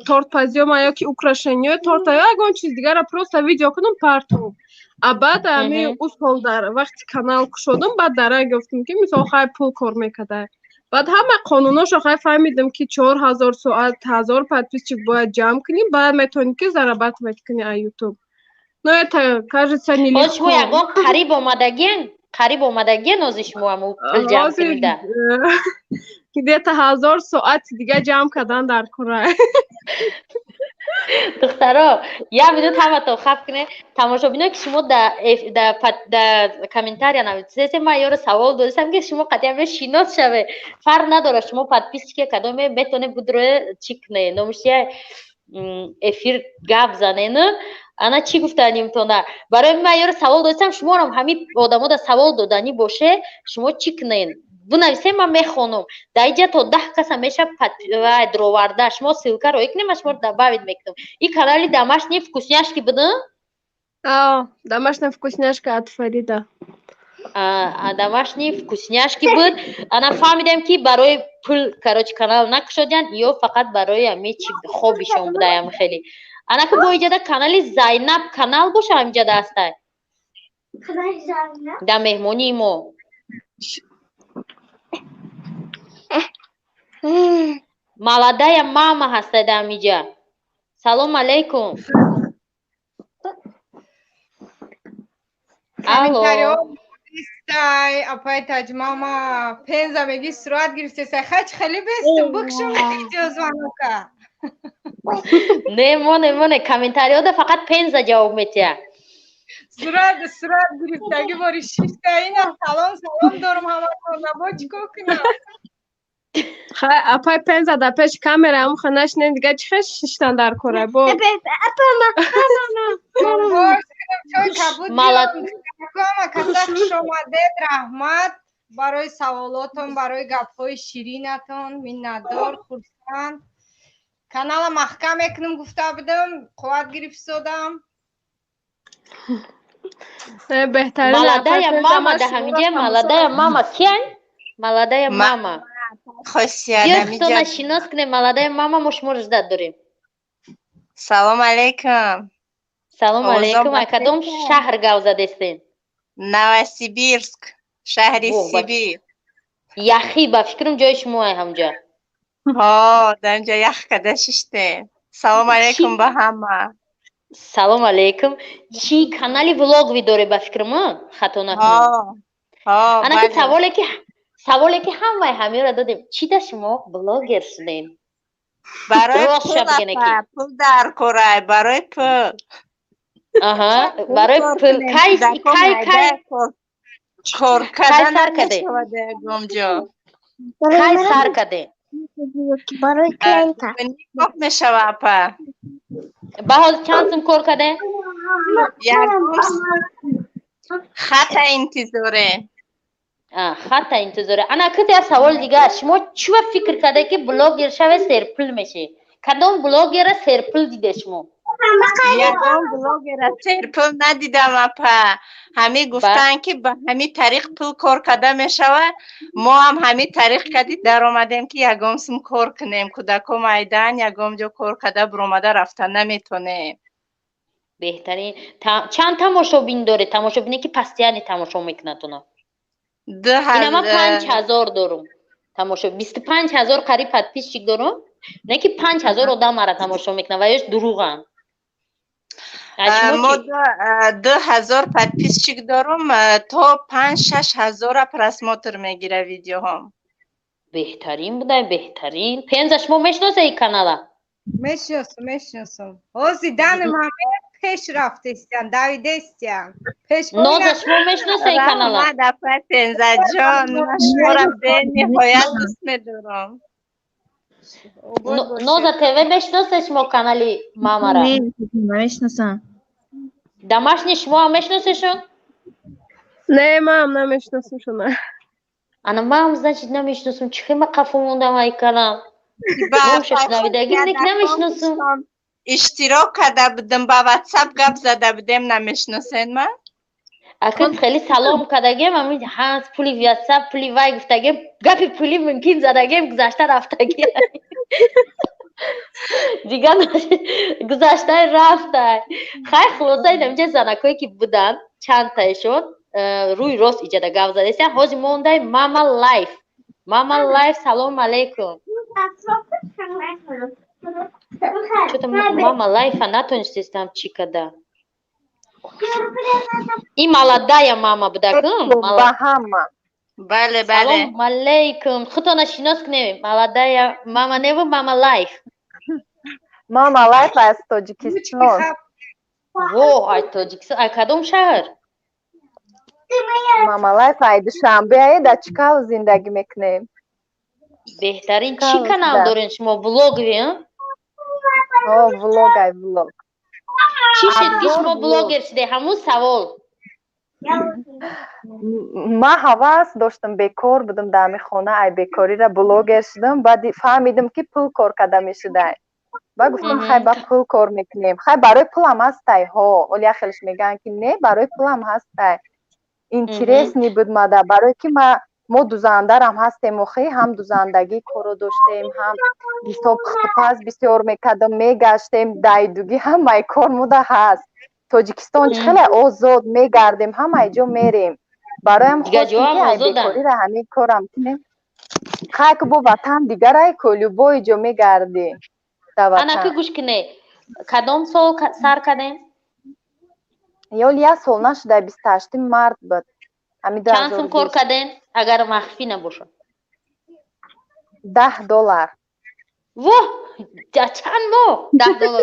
тортпазиёма ёки украшениёи торта ё ягон чиз дигара просто видео кунам парту. А баъд ҳамин усол дар вақти канал кушодам, баъд дарак ёфтам ки мисол хай пул кор мекарда. Баъд ҳама қонуношо хай фаҳмидам ки 4000 соат 1000 подписчик бояд ҷамъ кунӣ, баъд метавонӣ ки зарабат мекунӣ ай YouTube. Но это кажется нелегко. Шумо ягон қариб омадагиен ҳозир шумо ҳамун пул ҷамъ кунида? Где-то 1000 соат дига ҷамъ кардан дар кора. Духтаро, як минут ҳаматон хаб кунед. Тамошобино ки шумо да комментария нависед, ман ёро савол додистам ки шумо қатъи шинос шавед. Фарқ надорад шумо подписчики кадоме метавонед будроe чӣ кунед, номишия эфир гап занед. Ана чӣ гуфтанимтона? Барои ман ёро савол додистам, шумоам ҳамин одамота савол доданӣ боше, шумо чӣ кунед? Бинависед, ман мехонам. Дар инҷа то 10 каса меша дроварда. Шумо ссилкаро икунед, ман шуморо добавит мекунам. И канали домашние вкусняшки будин? Домашняя вкусняшка от Фарида. Домашние вкусняшки буд. Ана фаҳмидам ки барои пул короче канал накушодян, ё фақат барои ҳамин чи хоббишон будаям хеле. Ана ки бо инҷада канали Зайнаб канал боша инҷада ҳастай. Да меҳмонии мо. Молодая мама ҳастай дар инҷа. Салом алейкум. Комментариё истай, апай таҷмама Пенза меги сурат гирифтесай. Хач хеле бестим, букшум видео звонока. Не, комментариёда фақат Пенза ҷавоб метия. Сурат гирифтаги бори 6 та ина салом дорум ҳаматон. Набо чикор кунам? Хай апай Пенза да пеш камера ҳам ханашнен дига чӣ хеш шиштан дар кора бо. Чой кабуд диём. Каса хуш омадед, раҳмат барои саволотон, барои гапҳои ширинатон. Миннатдор, хурсанд. Канала маҳкам мекунам гуфта будам, қувват гирифтодам. Беҳтарин Молодая мама да ҳамиҷа, молодая мама киян? Молодая мама. Биё худона шинос кунем, молодая мама, мо шуморо ждат дорем. Салом алейкум. Салом алейкум. Кадом шаҳр гав задестен? Новосибирск, шаҳри Сибир. Яхӣ ба фикрам ҷои шумо ҳамҷа. Дар инҷа ях када шиштем. Салом алейкум ба ҳама. Салом алейкум. Чӣ канали влог ви доре ба фикрам? Хато накунам. Ана ки саволе ки ҳамаи ҳамеро додем. Чӣ да шумо блогер шудем? Барои пул дар корай, барои пул. Барои пул. Кай кор кардан намешавад ягомҷо. Кай сар каде? Барои клиента. Никоҳ мешава апа. Баҳоз чанд сум кор каде? Хата интизоре. Хата интизоре. Ана кити я савол дига. Шумо чува фикр каде ки блогер шаве серпул меши? Кадом блогера серпул диде шумо? Ягон блогера серпул надидам апа. ҳамӣ гуфтанд ки ба ҳамин тариқ пул кор карда мешавад. Мо ҳам ҳамин тариқ кади даромадем ки ягон сум кор кунем. Кӯдакҳо майдан ягон ҷо кор карда буромада рафта наметонем. Беҳтарин. Чанд тамошобин доре? Тамошобине ки постоянно тамошо мекунад уно? اینا من 5000 دارم تماشا 25000 قریب подписчик دارم نه که 5000 آدم مرا تماشا میکنه و یش دروغن ما 2000 подписчик دارم تا 5-6 هزار просмотр میگیره ویدیو هم بهترین بوده بهترین پنج شما میشناسه این کانالا میشناسم اوزیدن همه پیش رفته استیان دویده استیان پیش ناز شما میشناسه این کانالا رحمت افت پنزه جان من شما را به نهایت دوست میدارم نازا تیوی میشناسه شما کانالی ماما را نمیشناسم домашний شما هم میشناسه شون نه من هم نمیشناسم شما انا ما هم значит نمیشناسم چه خیلی قفو موندم ای کانال نوشش نویدگی دیگه نمیشناسم اشتراک کرده بودم با واتساپ گپ زده بودم نمیشناسین من اکن خیلی سلام کردگیم همین هنس پولی واتساپ پولی وای گفتگیم گپی پولی ممکن زدگیم گذشته رفتگیم دیگه گذشته رفته خیلی خلاصه اینجا زنکایی که بودن چند تایشون روی راست ایجاده گپ زده استن حاجی مونده ماما لایف سلام علیکم چطور ماما لایف نتونستم چی کده این молодая ماما بوده کن بله سلام علیکم خودتو نشناس کنیم молодая ماما نه ماما لایف ماما لایف از تاجیکستان وای تاجیکستان ای کدوم شهر ماما لایف ای دوشنبه در چیکار زندگی میکنیم بهترین چی کانال دارین شما بلوگ وین ولوگ چی شد که شما بلوگر شده همون سوال ما حواس داشتم بیکار بودم در می خانه ای بیکاری را بلوگر شدم بعد فهمیدم که پول کار کرده میشده با گفتم خیلی با پول کار میکنیم خیلی برای پول هم هسته ها ولی خیلیش میگن که نه برای پول هم هسته اینترس نی بود ماده برای که ما دوزنده هم هستیم و خیلی هم دوزندگی کارو داشتیم هم حساب خطپاز بسیار میکردم میگشتیم دایدوگی هم مای کار موده هست تاجیکستان خیلی آزاد میگردیم هم ایجا میریم برای هم خواستیم که ای بیکاری را همین کارم کنیم خیلی که با وطن دیگر ای کلو با ایجا میگردیم انا که گوش کنه کدام سال سر کردیم؟ یه سال نشده 28 مارت بود چند سال کار کردین اگر مخفی نباشه $10 واه چند ماه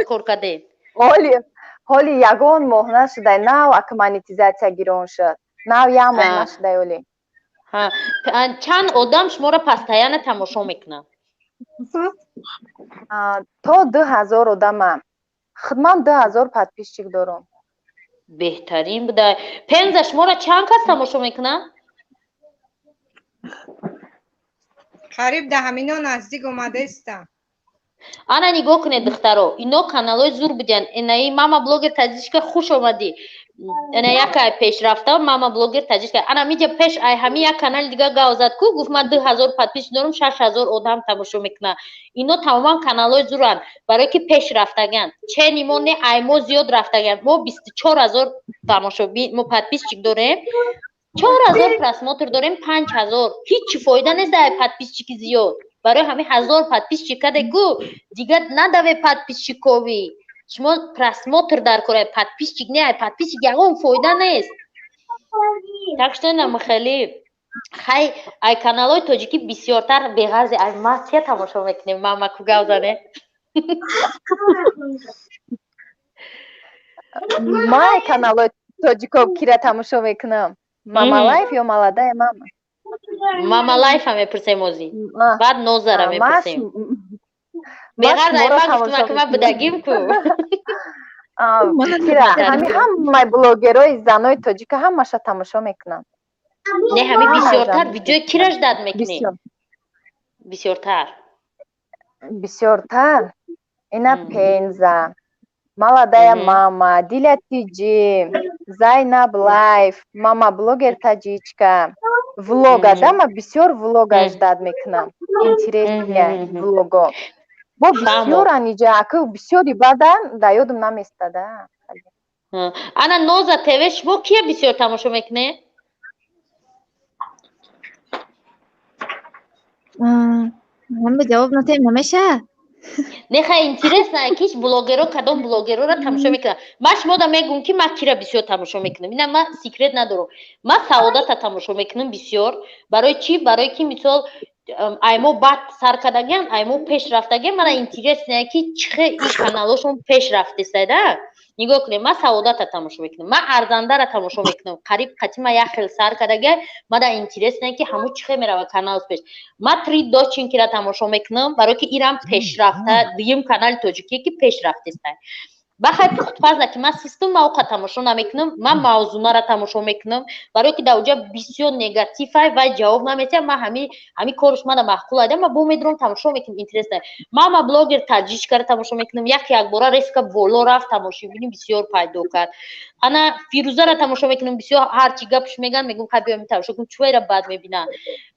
$10 کار کردین حالی یگان ماه نشده نو اک مانیتیزاسیا گیرون شد نو یه ماه نشده ولی چند آدم شما را پستایانه تماشا میکنن تا 2000 آدم خدمت 2000 подписчик دارم بهترین بوده پنز شما را چند کس تماشا میکنن قریب ده همینا نزدیک اومده استم انا نگاه کنید دخترا اینا کانالای زور بودن اینایی ماما بلوگر تجدیدش خوش اومدی اینا یک پیش رفته ماما بلوگر تجدیدش انا میگه پیش ای همین یک کانال دیگه گاوزد کو گفت من 2000 подписчик دارم 6000 آدم تماشا میکنه اینا تماما کانالای زورن برای که پیش رفتگن چه نیمونه ای ما زیاد رفتگن ما 24000 تماشابین ما подписчик داریم 4000 просмотр داریم 5000 هیچ فایده نیست ای подписчик زیاد برای همه 1000 подписчик کده کو دیگه ندوه подписчиковی شما просмотр در کره подписчик نه подписчик یگان فایده نیست так что нам خیلی ای کانالای تاجیکی بسیارتر به غرض از ما چه تماشا میکنیم ماما کو گاوزانه ما ای کانالای تاجیکو کی را تماشا میکنم ماما لایف یا молодая ماما ماما لایف هم میپرسیم موزی بعد نوزر هم میپرسیم بغرد ای ما گفتم که ما بدگیم کو همه بلوگرای زنای تاجیک همش تماشا میکنم نه همه بسیارتر ویدیو کی راش داد میکنی بسیارتر اینا پنزه молодая мама دیلا تیجی زینب لایف ماما بلوگر تاجیچکا влог адама бисёр влогаш дад мекунам интересия влого бо бисёр анижа ака бисёри бадан да ёдам наместада ана ноза тв шмо кия бисёр тамошо мекунед من به جواب نتیم نمیشه. نخه اینترس نه کیش بلاگرها کدام بلاگرها را تماشا میکنم. من شما دا میگم که من کیرا بسیار تماشا میکنم. اینا من سیکرت ندارم. من سعادت تماشا میکنم بسیار. برای چی؟ برای که مثال ایمو بعد سر کردگن ایمو پیش رفتگن من اینترس نه که چه این کانالشون پیش رفته ساده. نگاه کنیم من سعادت تماشا میکنم. من ارزنده را تماشا میکنم. قریب قدیم یک خیلی سر کردگه من دا اینترس نه که همون چه میره کانال پیش. من تری دو چینکی را تماشا میکنم برای که ایران پیش رفته دیم کانال توجیکی که پیش رفته است. بخیر پخت‌پز که من سیستم موقع تماشا نمیکنم من موضوعنا را تماشا میکنم برای که دوجا بسیار نگاتیفه و جواب نمیده من همین کارش من معقول ادم من بو میدرم تماشا میکنم اینترست من بلاگر تاجیک کرد تماشا میکنم یک بار ریسک بالا رفت تماشا ببینیم بسیار پیدا کرد انا فیروزه را تماشا میکنم بسیار هر چی گپش میگن میگم خب بیام تماشا کنم چوی را بعد میبینم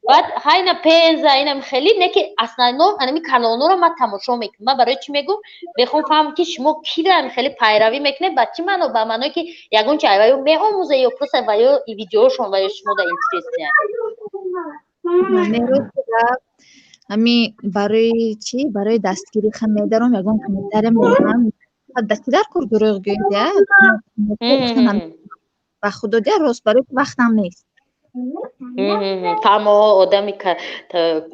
بعد هاینا پنزا اینم خیلی نه که اصلا نو انا می کانالو را من تماشا میکنم من برای چی میگم بخوام فهم که شما کی را خیلی پیروی میکنه بچه منو با منو که یگون چای وایو میآموزه یا پس وایو ای ویدیوشون وایو شما دا اینترست من همی برای چی برای دستگیری خمیدارم یگون خمیدارم میگم دستگیر کار دروغ گویده و خدا ده روز برای وقتم نیست تمام آدمی که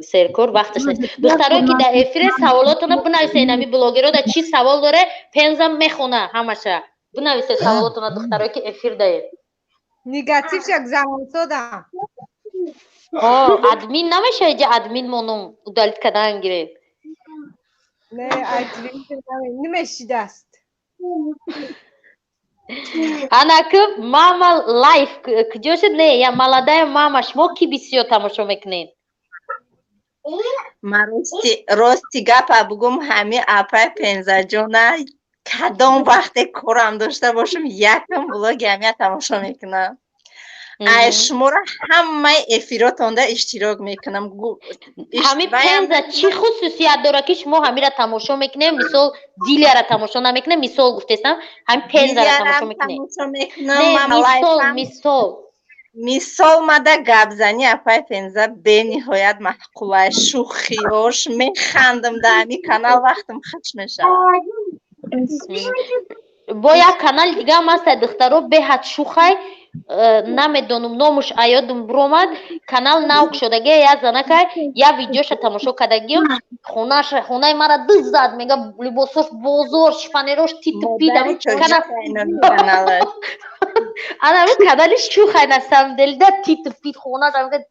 سرکار وقتش نیست دخترایی که در افیر سوالاتونو بنویسین همی بلاگرها در چی سوال داره پنزم میخونه همشه بنویسین سوالاتونو دخترایی که افیر دارید نگاتیف یک زمان سودم ادمین نمیشه اینجا ادمین مونم ادالت کردن گیره نه ادمین نمیشه دست Ana که ماما لایف کجاست نه یا مالادای ماما شما کی بسیار تماشا میکنین من راستی گپ بگم همین اپای پنزه جانه کدام وقت کارم داشته باشم یکم بلاگ همین تماشا میکنم شما را همه افیراتان ده اشتراک میکنم همین پنزه چی خصوصیت داره که شما همین را تماشا میکنه مثال دیلی را تماشا نمیکنه مثال گفتستم همین پنزه را تماشا میکنه مثال مده گبزنی اپای پنزه به نهایت محقوله شوخیاش میخندم در همین کانال وقتم خوش میشه با یک کانال دیگه هم هست دخترها به حد شوخی نمیدونم نامش ایادم برومد کانال ناوک شدگی یا زنکای یا ویدیوش تماشا کردگیم خونه مرا دز زد میگه لباسوش بازار شفانیروش تیت پیدم انا رو کانالش شوخی نستم دل ده تیت پید خونه دم که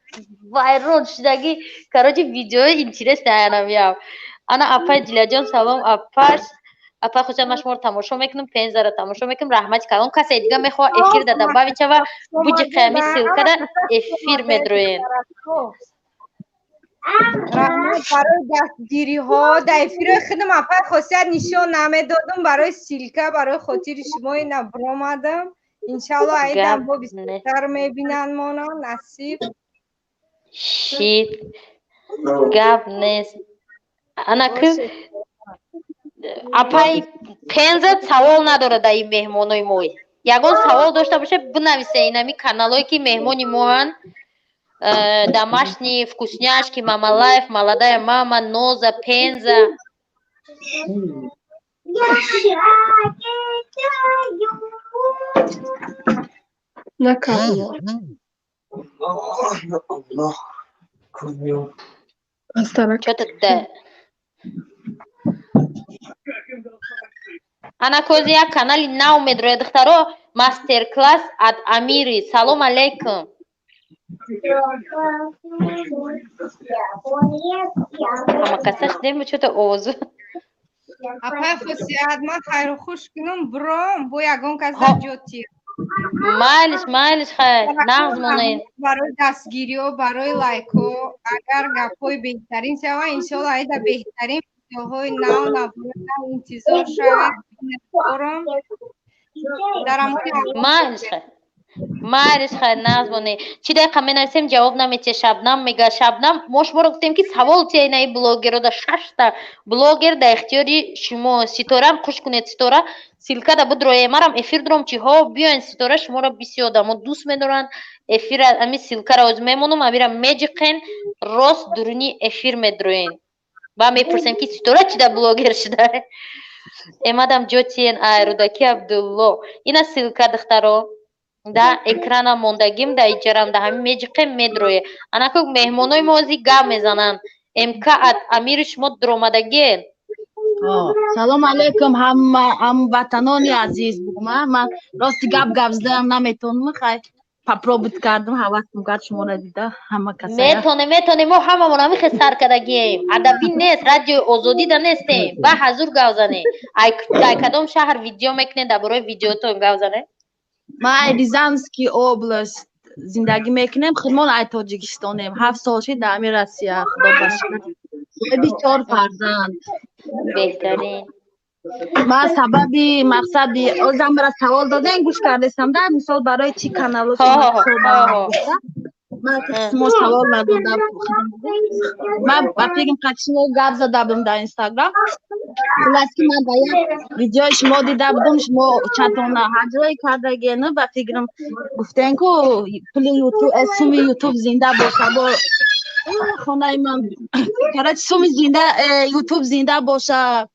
وایرون شدگی کراجی ویدیو اینترست نمیام انا اپای دیلا جان سلام اپا خوشم مشمار تماشا میکنم پنزه را تماشا میکنم رحمت کردم کسی دیگه میخواه افیر داده باویچه و بوجی قیمی سیل کرده افیر میدروین رحمت برای دستگیری ها در افیر خودم اپا خاصیت نشان نمیدادم برای سیلکه برای خاطر شما این برآمدم انشالله ایدم با بیشتر میبینن مانا نصیب شید گب نیست انا که اپای پنزت سوال نداره در این مهمانای موی یگان سوال داشته باشه بنویسه اینمی کانالایی که مهمانی موهن домашние вкусняшки мама лайф молодая мама ноза пенза что-то да Ana kozi ya kanali nau medroya dختаро мастер класс от Амири. Салом алейкум. Ама касаш дем что-то овозу. Апа хусият ма хайру хуш кинум бром бо ягон кас ҷоти. Малиш хай. Нағз монай. Барои дастгириё, барои лайко, агар гапҳои беҳтарин шава, иншолло айда беҳтарин ҳои нав навбуда интизор шавед. Дарамони Малиш хай. Мариш хай назмоне. Чи дақиқа менависем ҷавоб наметия. Шабнам мега Шабнам мо шуморо гуфтем ки савол тия инаи блогерро да 6 та блогер да ихтиёри шумо. Ситорам хуш кунед. Ситора силка да будроя. Марам эфир дорам чи ҳо биёин. Ситора шуморо бисёр одамо дӯст медоранд. Эфир ами силкаро оз мемонам абира меҷиқен рост дуруни эфир медроен. Ба мепурсем ки Ситора чи да блогер шуда. Эмадам ҷотиен ай Рудаки Абдулло. Ина силка духтаро да экрана мондагим да иҷарам да ҳамин меҷиқем медроя. Анаку меҳмонои мо ози гап мезананд. МК амири шумо дуромадагиен. Салом алейкум ҳамватанони азиз. Ман рости гап задаам наметонам. Хай попробовать кардам, ҳавасам кард шуморо дида. Ҳама касая. Метонем мо ҳамамон ҳамихе саркадагием. Адабӣ нест, радиои озодӣ да нестем. Ба ҳазур гап занем. Ай кадом шаҳр видео мекунед дар бораи видеотон гап занем? Ман Рязанский област зиндагӣ мекунем. Худмон ай Тоҷикистонем. 7 сол шуд дар ҳамин Россия. Худо башкар. Соҳиби 4 фарзанд. Беҳтарин. Ман сабаби мақсади озам бара савол доден гӯш кардестам да мисол барои чӣ канало ман қисмо савол надодам. Ман ба фикрм қачно гап зада будам дар Инстаграм. Хулас ки ман ба як видеои шумо дида будам, шумо чатона ҳаҷрое кардагиену ба фикрм гуфтен ку пули ютуб суми ютуб зинда боша бо хонаи ман карачи суми зинда ютуб зинда боша.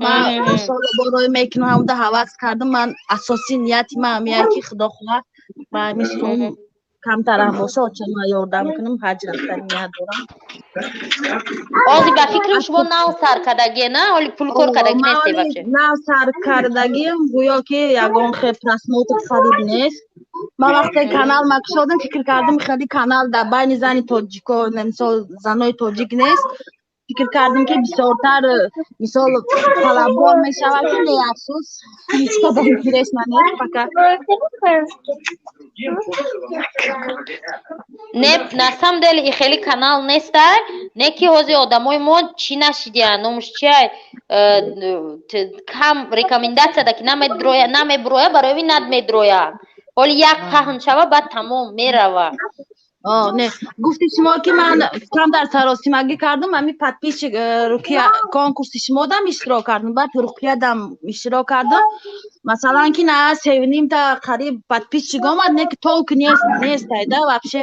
Ман иншолло борое мекунам ҳамуда ҳавас кардам. Ман асосии нияти ман ҳамияе ки худо хоҳад ба ҳамин сум камтарам боша очама ёрдам кунам. Ҳаҷ рафтани ният дорам. Ози ба фикрим шумо нав саркардагие на оли пулкор кардаги несте баче? Нав саркардагием гӯё ки ягон хел просмотр хариб нест. Ман вақте канал кушодам фикр кардам хеле канал дар байни зани тоҷико мисол занои тоҷик нест. Фикр кардам ки бисёртар мисол талабгор мешавад ки не афсус ҳеҷ кадом интересна нест фақат не на самом деле и хеле канал нестай не ки ҳози одамои мо чӣ нашидиянд номуш чиай кам рекомендатсия да ки намеброя барои вин надмедрояд ҳоли як паҳн шава баъд тамом мерава. Не гуфти шумо ки ман кам дар саросимагӣ кардам ҳамин подписчик рукия конкурси шумодам иштирок кардам баъд рукиядам иштирок кардам масалан ки на севнимта қариб подписчик омад не ки толк нестай да вообще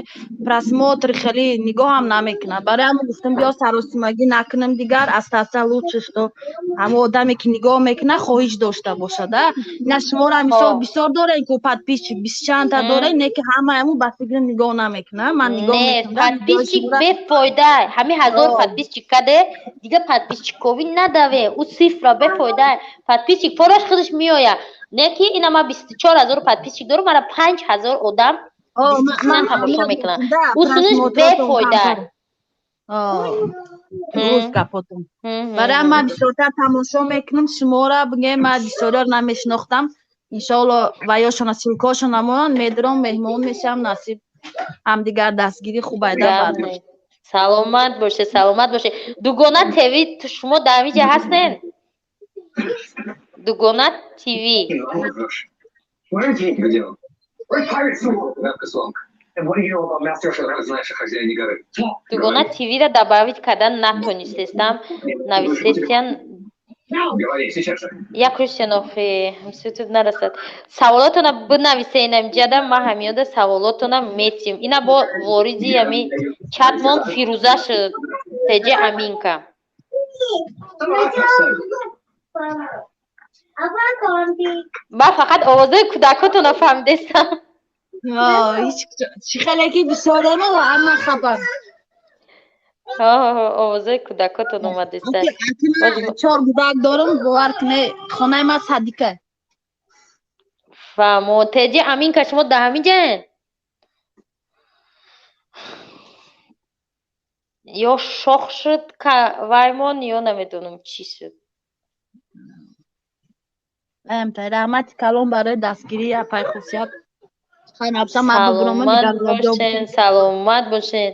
просмотр хеле нигоҳам намекунад барои ҳамин гуфтам биё саросимагӣ накунам дигар аста лучше что ҳама одаме ки нигоҳ мекунад хоҳиш дошта бошад да ина шуморо мисол бисёр дорем ки подписчик 20 чанда дорем не ки ҳамаамон ба фикрим нигоҳ намекунад. Не, подписчик бефойда. Ҳамин ҳазор подписчик каде, дига подписчиковӣ надаве. У сифра бефойда. Подписчик фораш худаш меояд. Не ки ина ма 24000 подписчик дорам, мара 5000 одам дистан тамошо мекунанд. Усунуш бефойда. Дуруст гапотум. Барои ман бисёртар тамошо мекунам, шуморо бигем ман бисёриёр намешинохтам. Иншолло ва ёшона силкошо намоянд, медирам меҳмон мешавам насиб ҳамдигар дастгири хуб айда бад бошед. Саломат бошед, саломат бошед. Дугона ТВ шумо дар ҳамин ҷо ҳастен? Дугона ТВ. Дугона ТВ-ро добавить кардан натонистестам. Нависестиян як рӯзенофи мисутуб нарасад. Саволотона бинависен амҷада ма ҳамиёда саволотона метим. Ина бо вориди ами чатмон Фирӯза шуд. Теҷа Аминка. Ба фақат овозои кӯдакотона фаҳмидестам. Чӣ хеле ки бисёрема ва ҳама хабар. Овозои кӯдакотон омадеста. 4 кӯдак дорам бовар кунӣ хонаи ман садика. Фаҳмо Теҷа Аминка шумо дар ҳамин ҷоен? ё шох шуд ваймон ё намедонам чӣ шуд. раҳмати калон барои дастгирӣ апай хусият. Саломат бошед, саломат бошед.